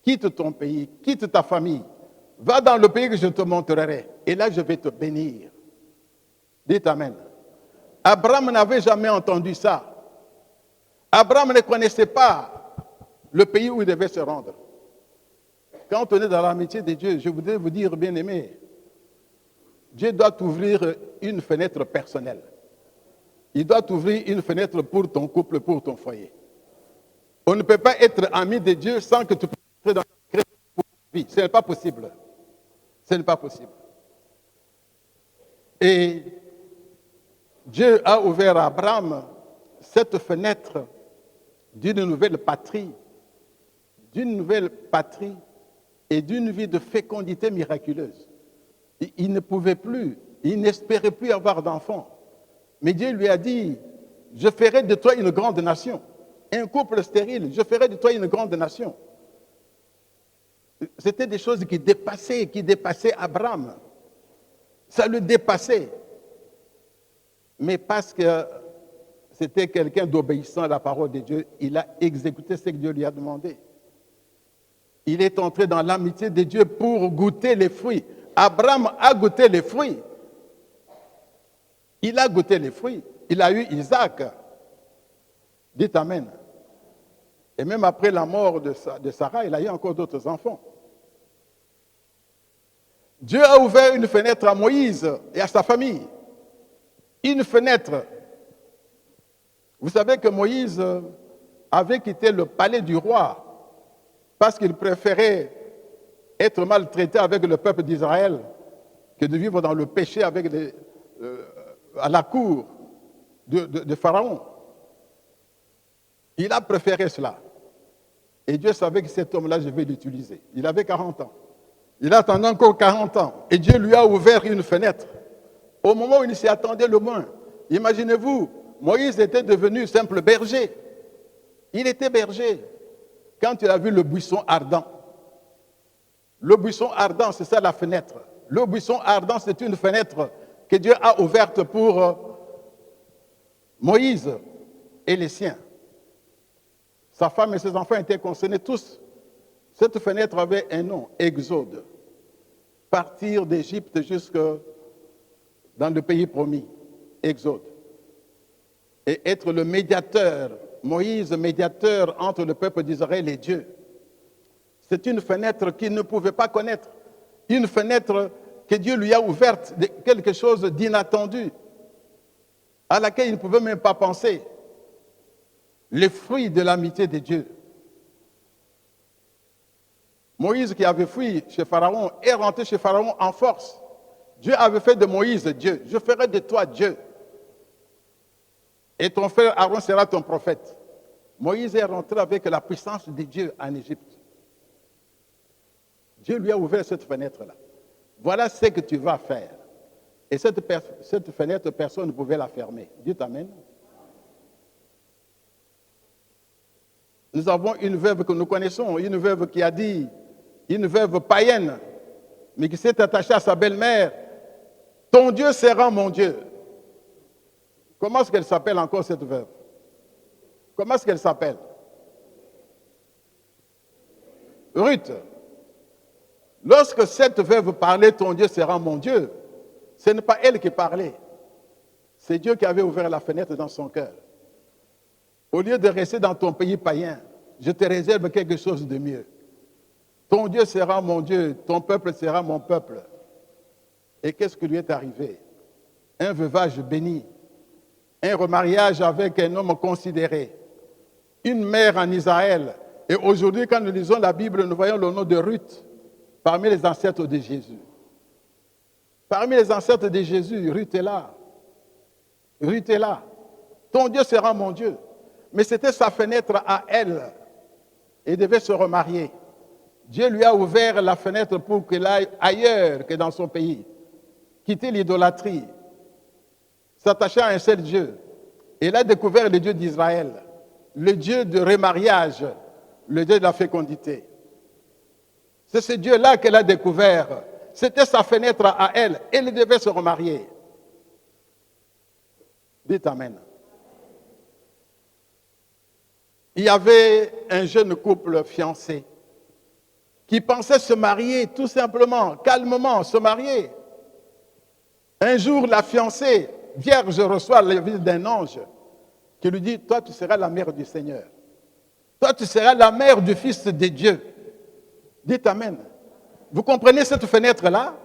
Quitte ton pays, quitte ta famille, va dans le pays que je te montrerai, et là je vais te bénir. Dites Amen. Abraham n'avait jamais entendu ça. Abraham ne connaissait pas le pays où il devait se rendre. Quand on est dans l'amitié de Dieu, je voudrais vous dire, bien-aimés, Dieu doit t'ouvrir une fenêtre personnelle. Il doit t'ouvrir une fenêtre pour ton couple, pour ton foyer. On ne peut pas être ami de Dieu sans que tu puisses entrer dans la secret pour ta vie. Ce n'est pas possible. Ce n'est pas possible. Et Dieu a ouvert à Abraham cette fenêtre d'une nouvelle patrie et d'une vie de fécondité miraculeuse. Il ne pouvait plus, il n'espérait plus avoir d'enfants. Mais Dieu lui a dit, je ferai de toi une grande nation. Un couple stérile, je ferai de toi une grande nation. C'était des choses qui dépassaient Abraham. Ça le dépassait. Mais parce que c'était quelqu'un d'obéissant à la parole de Dieu, il a exécuté ce que Dieu lui a demandé. Il est entré dans l'amitié de Dieu pour goûter les fruits. Abraham a goûté les fruits. Il a goûté les fruits. Il a eu Isaac. Dites Amen. Et même après la mort de Sarah, il a eu encore d'autres enfants. Dieu a ouvert une fenêtre à Moïse et à sa famille. Une fenêtre. Vous savez que Moïse avait quitté le palais du roi parce qu'il préférait être maltraité avec le peuple d'Israël que de vivre dans le péché avec à la cour de Pharaon. Il a préféré cela. Et Dieu savait que cet homme-là, je vais l'utiliser. Il avait 40 ans. Il attendait encore 40 ans. Et Dieu lui a ouvert une fenêtre. Au moment où il s'y attendait le moins. Imaginez-vous, Moïse était devenu simple berger. Il était berger quand il a vu le buisson ardent. Le buisson ardent, c'est ça la fenêtre. Le buisson ardent, c'est une fenêtre que Dieu a ouverte pour Moïse et les siens. Sa femme et ses enfants étaient concernés tous. Cette fenêtre avait un nom, Exode. Partir d'Égypte jusque dans le pays promis, Exode. Et être le médiateur, Moïse, médiateur entre le peuple d'Israël et Dieu. C'est une fenêtre qu'il ne pouvait pas connaître. Une fenêtre que Dieu lui a ouverte, quelque chose d'inattendu, à laquelle il ne pouvait même pas penser. Les fruits de l'amitié de Dieu. Moïse qui avait fui chez Pharaon est rentré chez Pharaon en force. Dieu avait fait de Moïse Dieu. Je ferai de toi Dieu. Et ton frère Aaron sera ton prophète. Moïse est rentré avec la puissance de Dieu en Égypte. Dieu lui a ouvert cette fenêtre-là. Voilà ce que tu vas faire. Et cette fenêtre, personne ne pouvait la fermer. Dites Amen. Nous avons une veuve que nous connaissons, une veuve qui a dit, une veuve païenne, mais qui s'est attachée à sa belle-mère. Ton Dieu sera mon Dieu. Comment est-ce qu'elle s'appelle encore cette veuve? Comment est-ce qu'elle s'appelle? Ruth. Lorsque cette veuve parlait, ton Dieu sera mon Dieu, ce n'est pas elle qui parlait. C'est Dieu qui avait ouvert la fenêtre dans son cœur. Au lieu de rester dans ton pays païen, je te réserve quelque chose de mieux. Ton Dieu sera mon Dieu, ton peuple sera mon peuple. Et qu'est-ce qui lui est arrivé? Un veuvage béni, un remariage avec un homme considéré, une mère en Israël. Et aujourd'hui, quand nous lisons la Bible, nous voyons le nom de Ruth. parmi les ancêtres de Jésus. Parmi les ancêtres de Jésus, Ruth est là. Ruth est là. Ton Dieu sera mon Dieu. Mais c'était sa fenêtre à elle. Elle devait se remarier. Dieu lui a ouvert la fenêtre pour qu'elle aille ailleurs que dans son pays. Quitter l'idolâtrie. S'attacher à un seul Dieu. Elle a découvert le Dieu d'Israël. Le Dieu de remariage. Le Dieu de la fécondité. C'est ce Dieu-là qu'elle a découvert. C'était sa fenêtre à elle. Elle devait se remarier. Dites Amen. Il y avait un jeune couple fiancé qui pensait se marier tout simplement, calmement, se marier. Un jour, la fiancée, vierge, reçoit la visite d'un ange qui lui dit, toi, tu seras la mère du Seigneur. Toi, tu seras la mère du Fils de Dieu. Dites Amen. Vous comprenez cette fenêtre-là?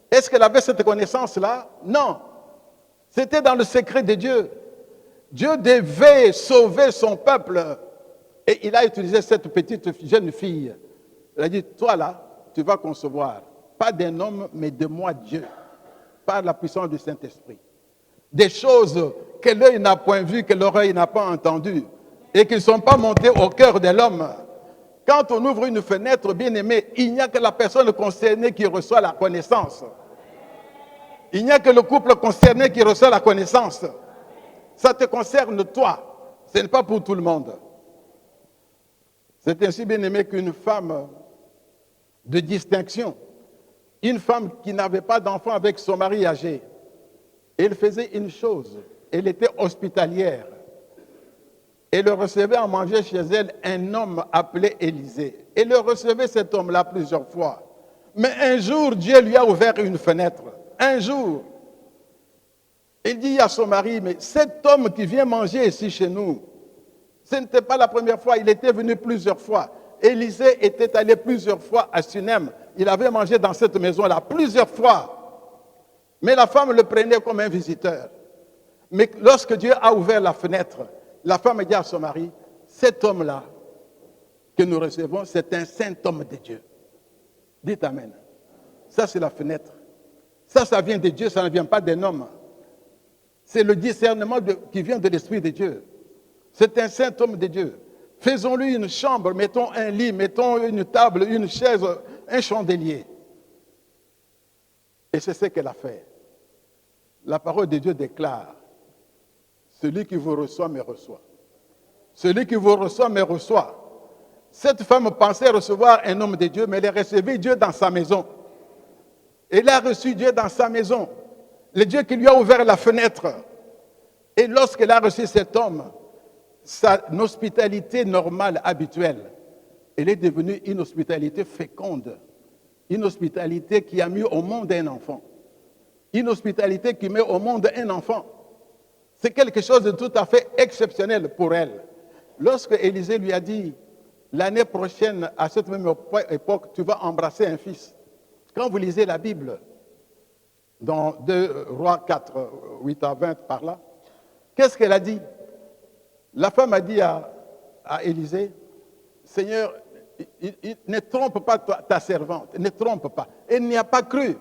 Est-ce qu'elle avait cette connaissance-là? Non. C'était dans le secret de Dieu. Dieu devait sauver son peuple. Et il a utilisé cette petite jeune fille. Il a dit, toi là, tu vas concevoir, pas d'un homme, mais de moi, Dieu, par la puissance du Saint-Esprit. Des choses que l'œil n'a point vues, que l'oreille n'a pas entendues, et qui ne sont pas montées au cœur de l'homme. Quand on ouvre une fenêtre, bien aimé, il n'y a que la personne concernée qui reçoit la connaissance. Il n'y a que le couple concerné qui reçoit la connaissance. Ça te concerne toi. Ce n'est pas pour tout le monde. C'est ainsi, bien aimé, qu'une femme de distinction, une femme qui n'avait pas d'enfant avec son mari âgé, elle faisait une chose, elle était hospitalière. Elle recevait à manger chez elle un homme appelé Élisée. Elle recevait cet homme-là plusieurs fois. Mais un jour, Dieu lui a ouvert une fenêtre. Un jour, il dit à son mari, mais cet homme qui vient manger ici chez nous, ce n'était pas la première fois, il était venu plusieurs fois. Élisée était allé plusieurs fois à Sunem. Il avait mangé dans cette maison-là plusieurs fois. Mais la femme le prenait comme un visiteur. Mais lorsque Dieu a ouvert la fenêtre, la femme dit à son mari, cet homme-là que nous recevons, c'est un saint homme de Dieu. Dites Amen. Ça, c'est la fenêtre. Ça vient de Dieu, ça ne vient pas d'un homme. C'est le discernement qui vient de l'Esprit de Dieu. C'est un saint homme de Dieu. Faisons-lui une chambre, mettons un lit, mettons une table, une chaise, un chandelier. Et c'est ce qu'elle a fait. La parole de Dieu déclare, celui qui vous reçoit me reçoit. Celui qui vous reçoit me reçoit. Cette femme pensait recevoir un homme de Dieu, mais elle a reçu Dieu dans sa maison. Elle a reçu Dieu dans sa maison. Le Dieu qui lui a ouvert la fenêtre. Et lorsqu'elle a reçu cet homme, sa hospitalité normale, habituelle, elle est devenue une hospitalité féconde. Une hospitalité qui a mis au monde un enfant. Une hospitalité qui met au monde un enfant. C'est quelque chose de tout à fait exceptionnel pour elle. Lorsque Élisée lui a dit, l'année prochaine, à cette même époque, tu vas embrasser un fils. Quand vous lisez la Bible, dans 2 Rois 4, 8 à 20, par là, qu'est-ce qu'elle a dit? La femme a dit à Élisée, Seigneur, ne trompe pas ta servante, ne trompe pas. Elle n'y a pas cru.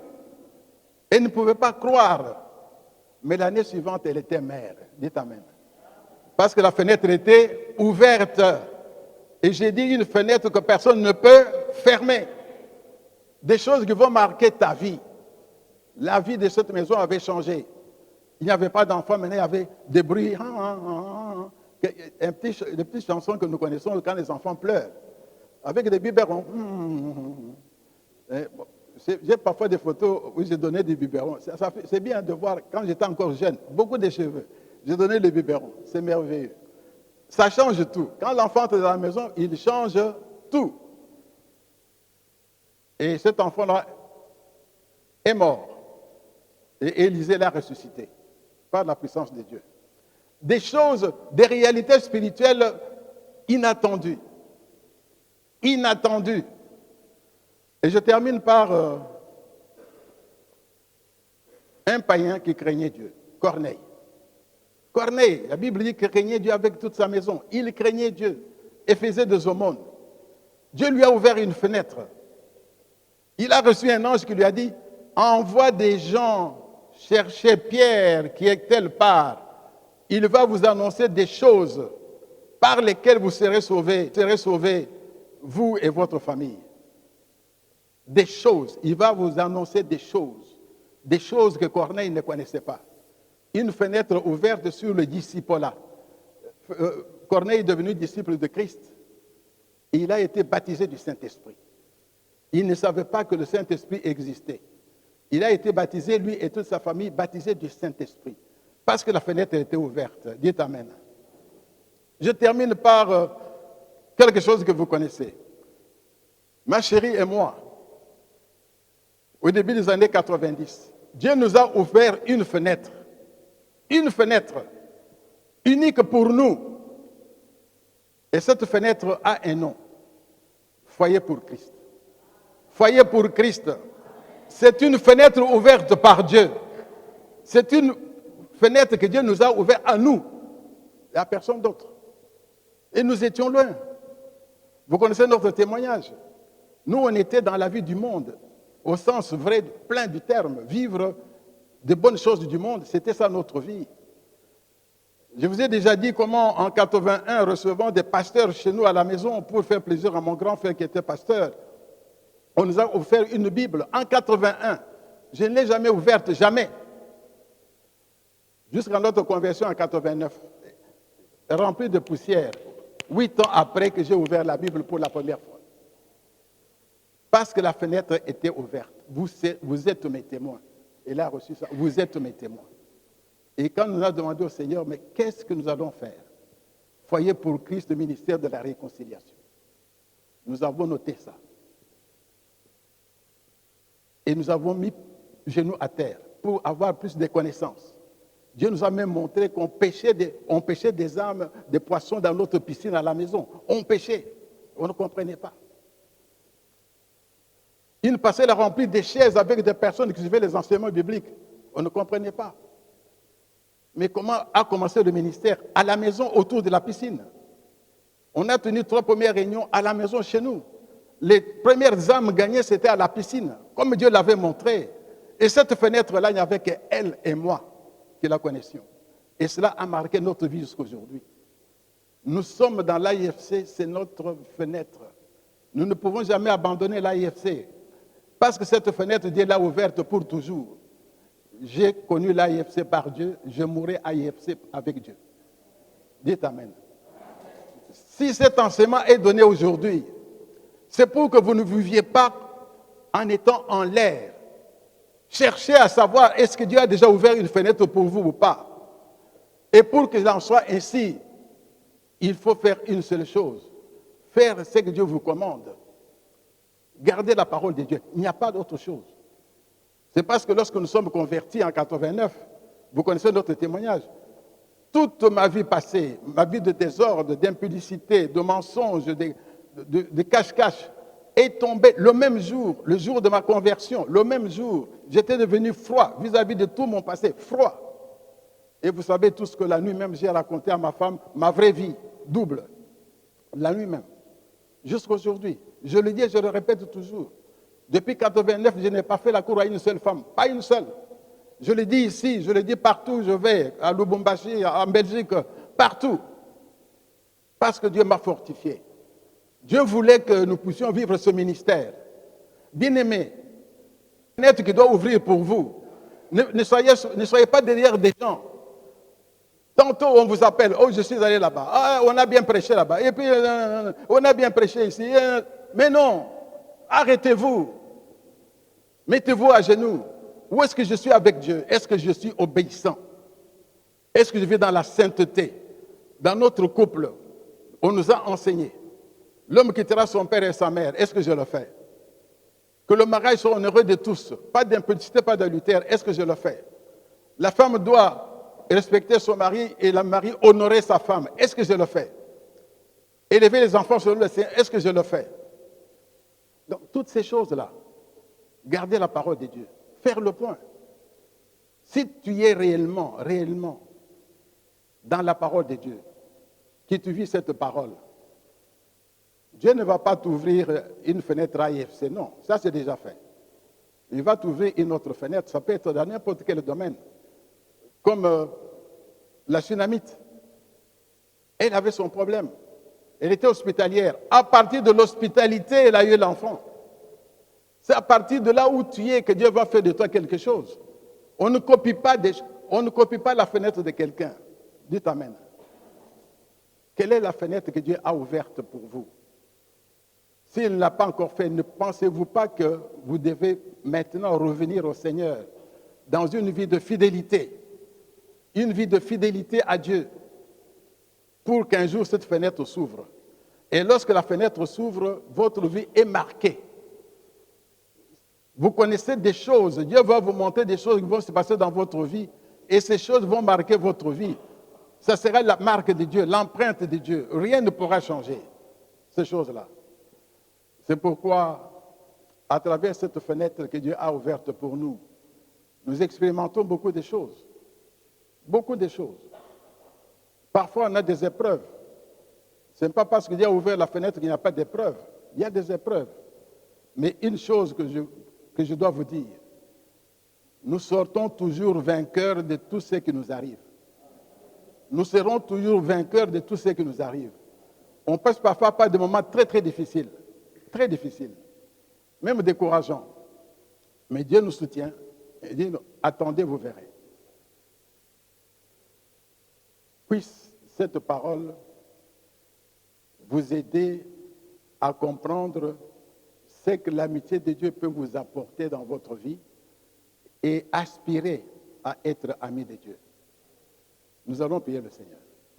Elle ne pouvait pas croire. Mais l'année suivante, elle était mère. Dites Amen. Parce que la fenêtre était ouverte. Et j'ai dit une fenêtre que personne ne peut fermer. Des choses qui vont marquer ta vie. La vie de cette maison avait changé. Il n'y avait pas d'enfants, maintenant il y avait des bruits. Des petites chansons que nous connaissons quand les enfants pleurent. Avec des biberons. J'ai parfois des photos où j'ai donné des biberons. C'est bien de voir, quand j'étais encore jeune, beaucoup de cheveux. J'ai donné les biberons. C'est merveilleux. Ça change tout. Quand l'enfant est dans la maison, il change tout. Et cet enfant-là est mort. Et Élisée l'a ressuscité par la puissance de Dieu. Des choses, des réalités spirituelles inattendues. Inattendues. Et je termine par un païen qui craignait Dieu, Corneille. Corneille, la Bible dit qu'il craignait Dieu avec toute sa maison. Il craignait Dieu et faisait des aumônes. Dieu lui a ouvert une fenêtre. Il a reçu un ange qui lui a dit, envoie des gens chercher Pierre qui est telle part. Il va vous annoncer des choses par lesquelles vous serez sauvés, vous et votre famille. Des choses. Il va vous annoncer des choses que Corneille ne connaissait pas. Une fenêtre ouverte sur le disciple-là. Corneille est devenu disciple de Christ. Et il a été baptisé du Saint-Esprit. Il ne savait pas que le Saint-Esprit existait. Il a été baptisé, lui et toute sa famille, baptisés du Saint-Esprit. Parce que la fenêtre était ouverte. Dites Amen. Je termine par quelque chose que vous connaissez. Ma chérie et moi, au début des années 90, Dieu nous a ouvert une fenêtre unique pour nous. Et cette fenêtre a un nom. Foyer pour Christ. Foyer pour Christ. C'est une fenêtre ouverte par Dieu. C'est une fenêtre que Dieu nous a ouverte à nous et à personne d'autre. Et nous étions loin. Vous connaissez notre témoignage. Nous, on était dans la vie du monde, au sens vrai, plein du terme. Vivre de bonnes choses du monde, c'était ça notre vie. Je vous ai déjà dit comment, en 81, recevant des pasteurs chez nous à la maison pour faire plaisir à mon grand frère qui était pasteur, on nous a offert une Bible en 81. Je ne l'ai jamais ouverte, jamais. Jusqu'à notre conversion en 89, remplie de poussière, 8 ans après que j'ai ouvert la Bible pour la première fois. Parce que la fenêtre était ouverte. Vous êtes mes témoins. Il a reçu ça. Vous êtes mes témoins. Et quand nous avons demandé au Seigneur, mais qu'est-ce que nous allons faire? Foyer pour Christ, le ministère de la réconciliation. Nous avons noté ça. Et nous avons mis genoux à terre pour avoir plus de connaissances. Dieu nous a même montré qu'on pêchait des âmes, des poissons dans notre piscine à la maison. On pêchait. On ne comprenait pas. Une parcelle remplie de chaises avec des personnes qui suivaient les enseignements bibliques. On ne comprenait pas. Mais comment a commencé le ministère? À la maison, autour de la piscine. On a tenu 3 premières réunions à la maison chez nous. Les premières âmes gagnées, c'était à la piscine, comme Dieu l'avait montré. Et cette fenêtre-là, il n'y avait qu'elle et moi qui la connaissions. Et cela a marqué notre vie jusqu'à aujourd'hui. Nous sommes dans l'AIFC, c'est notre fenêtre. Nous ne pouvons jamais abandonner l'AIFC. Parce que cette fenêtre, Dieu l'a ouverte pour toujours. J'ai connu l'AIFC par Dieu, je mourrai à l'AIFC avec Dieu. Dites Amen. Si cet enseignement est donné aujourd'hui, c'est pour que vous ne viviez pas en étant en l'air. Cherchez à savoir est-ce que Dieu a déjà ouvert une fenêtre pour vous ou pas. Et pour qu'il en soit ainsi, il faut faire une seule chose. Faire ce que Dieu vous commande. Gardez la parole de Dieu. Il n'y a pas d'autre chose. C'est parce que lorsque nous sommes convertis en 89, vous connaissez notre témoignage, toute ma vie passée, ma vie de désordre, d'impudicité, de mensonges, de cache-cache, est tombée le même jour, le jour de ma conversion, le même jour. J'étais devenu froid vis-à-vis de tout mon passé, froid. Et vous savez tout ce que la nuit même j'ai raconté à ma femme, ma vraie vie, double. La nuit même. Jusqu'à aujourd'hui. Je le dis et je le répète toujours. Depuis 89, je n'ai pas fait la cour à une seule femme. Pas une seule. Je le dis ici, je le dis partout où je vais, à Lubumbashi, en Belgique, partout. Parce que Dieu m'a fortifié. Dieu voulait que nous puissions vivre ce ministère. Bien-aimés, fenêtre qui doit ouvrir pour vous. Ne soyez pas derrière des gens. Tantôt on vous appelle, oh je suis allé là-bas, ah, on a bien prêché là-bas, et puis on a bien prêché ici. Mais non, arrêtez-vous. Mettez-vous à genoux. Où est-ce que je suis avec Dieu? Est-ce que je suis obéissant? Est-ce que je vis dans la sainteté? Dans notre couple, on nous a enseigné. L'homme quittera son père et sa mère. Est-ce que je le fais? Que le mariage soit heureux de tous. Pas d'impudicité, pas d'adultère. Est-ce que je le fais? La femme doit respecter son mari et le mari honorer sa femme. Est-ce que je le fais? Élever les enfants selon le Seigneur. Est-ce que je le fais? Donc, toutes ces choses-là, garder la parole de Dieu. Faire le point. Si tu es réellement dans la parole de Dieu, que tu vis cette parole, Dieu ne va pas t'ouvrir une fenêtre AIFC. Non, ça c'est déjà fait. il va trouver une autre fenêtre. Ça peut être dans n'importe quel domaine. Comme la Sunamite. Elle avait son problème. Elle était hospitalière. À partir de l'hospitalité, elle a eu l'enfant. C'est à partir de là où tu es que Dieu va faire de toi quelque chose. On ne copie pas la fenêtre de quelqu'un. Dites Amen. Quelle est la fenêtre que Dieu a ouverte pour vous? S'il ne l'a pas encore fait, ne pensez-vous pas que vous devez maintenant revenir au Seigneur dans une vie de fidélité à Dieu, pour qu'un jour cette fenêtre s'ouvre. Et lorsque la fenêtre s'ouvre, votre vie est marquée. Vous connaissez des choses, Dieu va vous montrer des choses qui vont se passer dans votre vie, et ces choses vont marquer votre vie. Ça sera la marque de Dieu, l'empreinte de Dieu. Rien ne pourra changer ces choses-là. C'est pourquoi, à travers cette fenêtre que Dieu a ouverte pour nous, nous expérimentons beaucoup de choses. Beaucoup de choses. Parfois, on a des épreuves. Ce n'est pas parce que Dieu a ouvert la fenêtre qu'il n'y a pas d'épreuves. Il y a des épreuves. Mais une chose que je dois vous dire, nous sortons toujours vainqueurs de tout ce qui nous arrive. Nous serons toujours vainqueurs de tout ce qui nous arrive. On passe parfois par des moments très, très difficiles. Très difficiles. Même décourageants. Mais Dieu nous soutient. Et dit, attendez, vous verrez. Puisse cette parole vous aider à comprendre ce que l'amitié de Dieu peut vous apporter dans votre vie et aspirer à être ami de Dieu. Nous allons prier le Seigneur.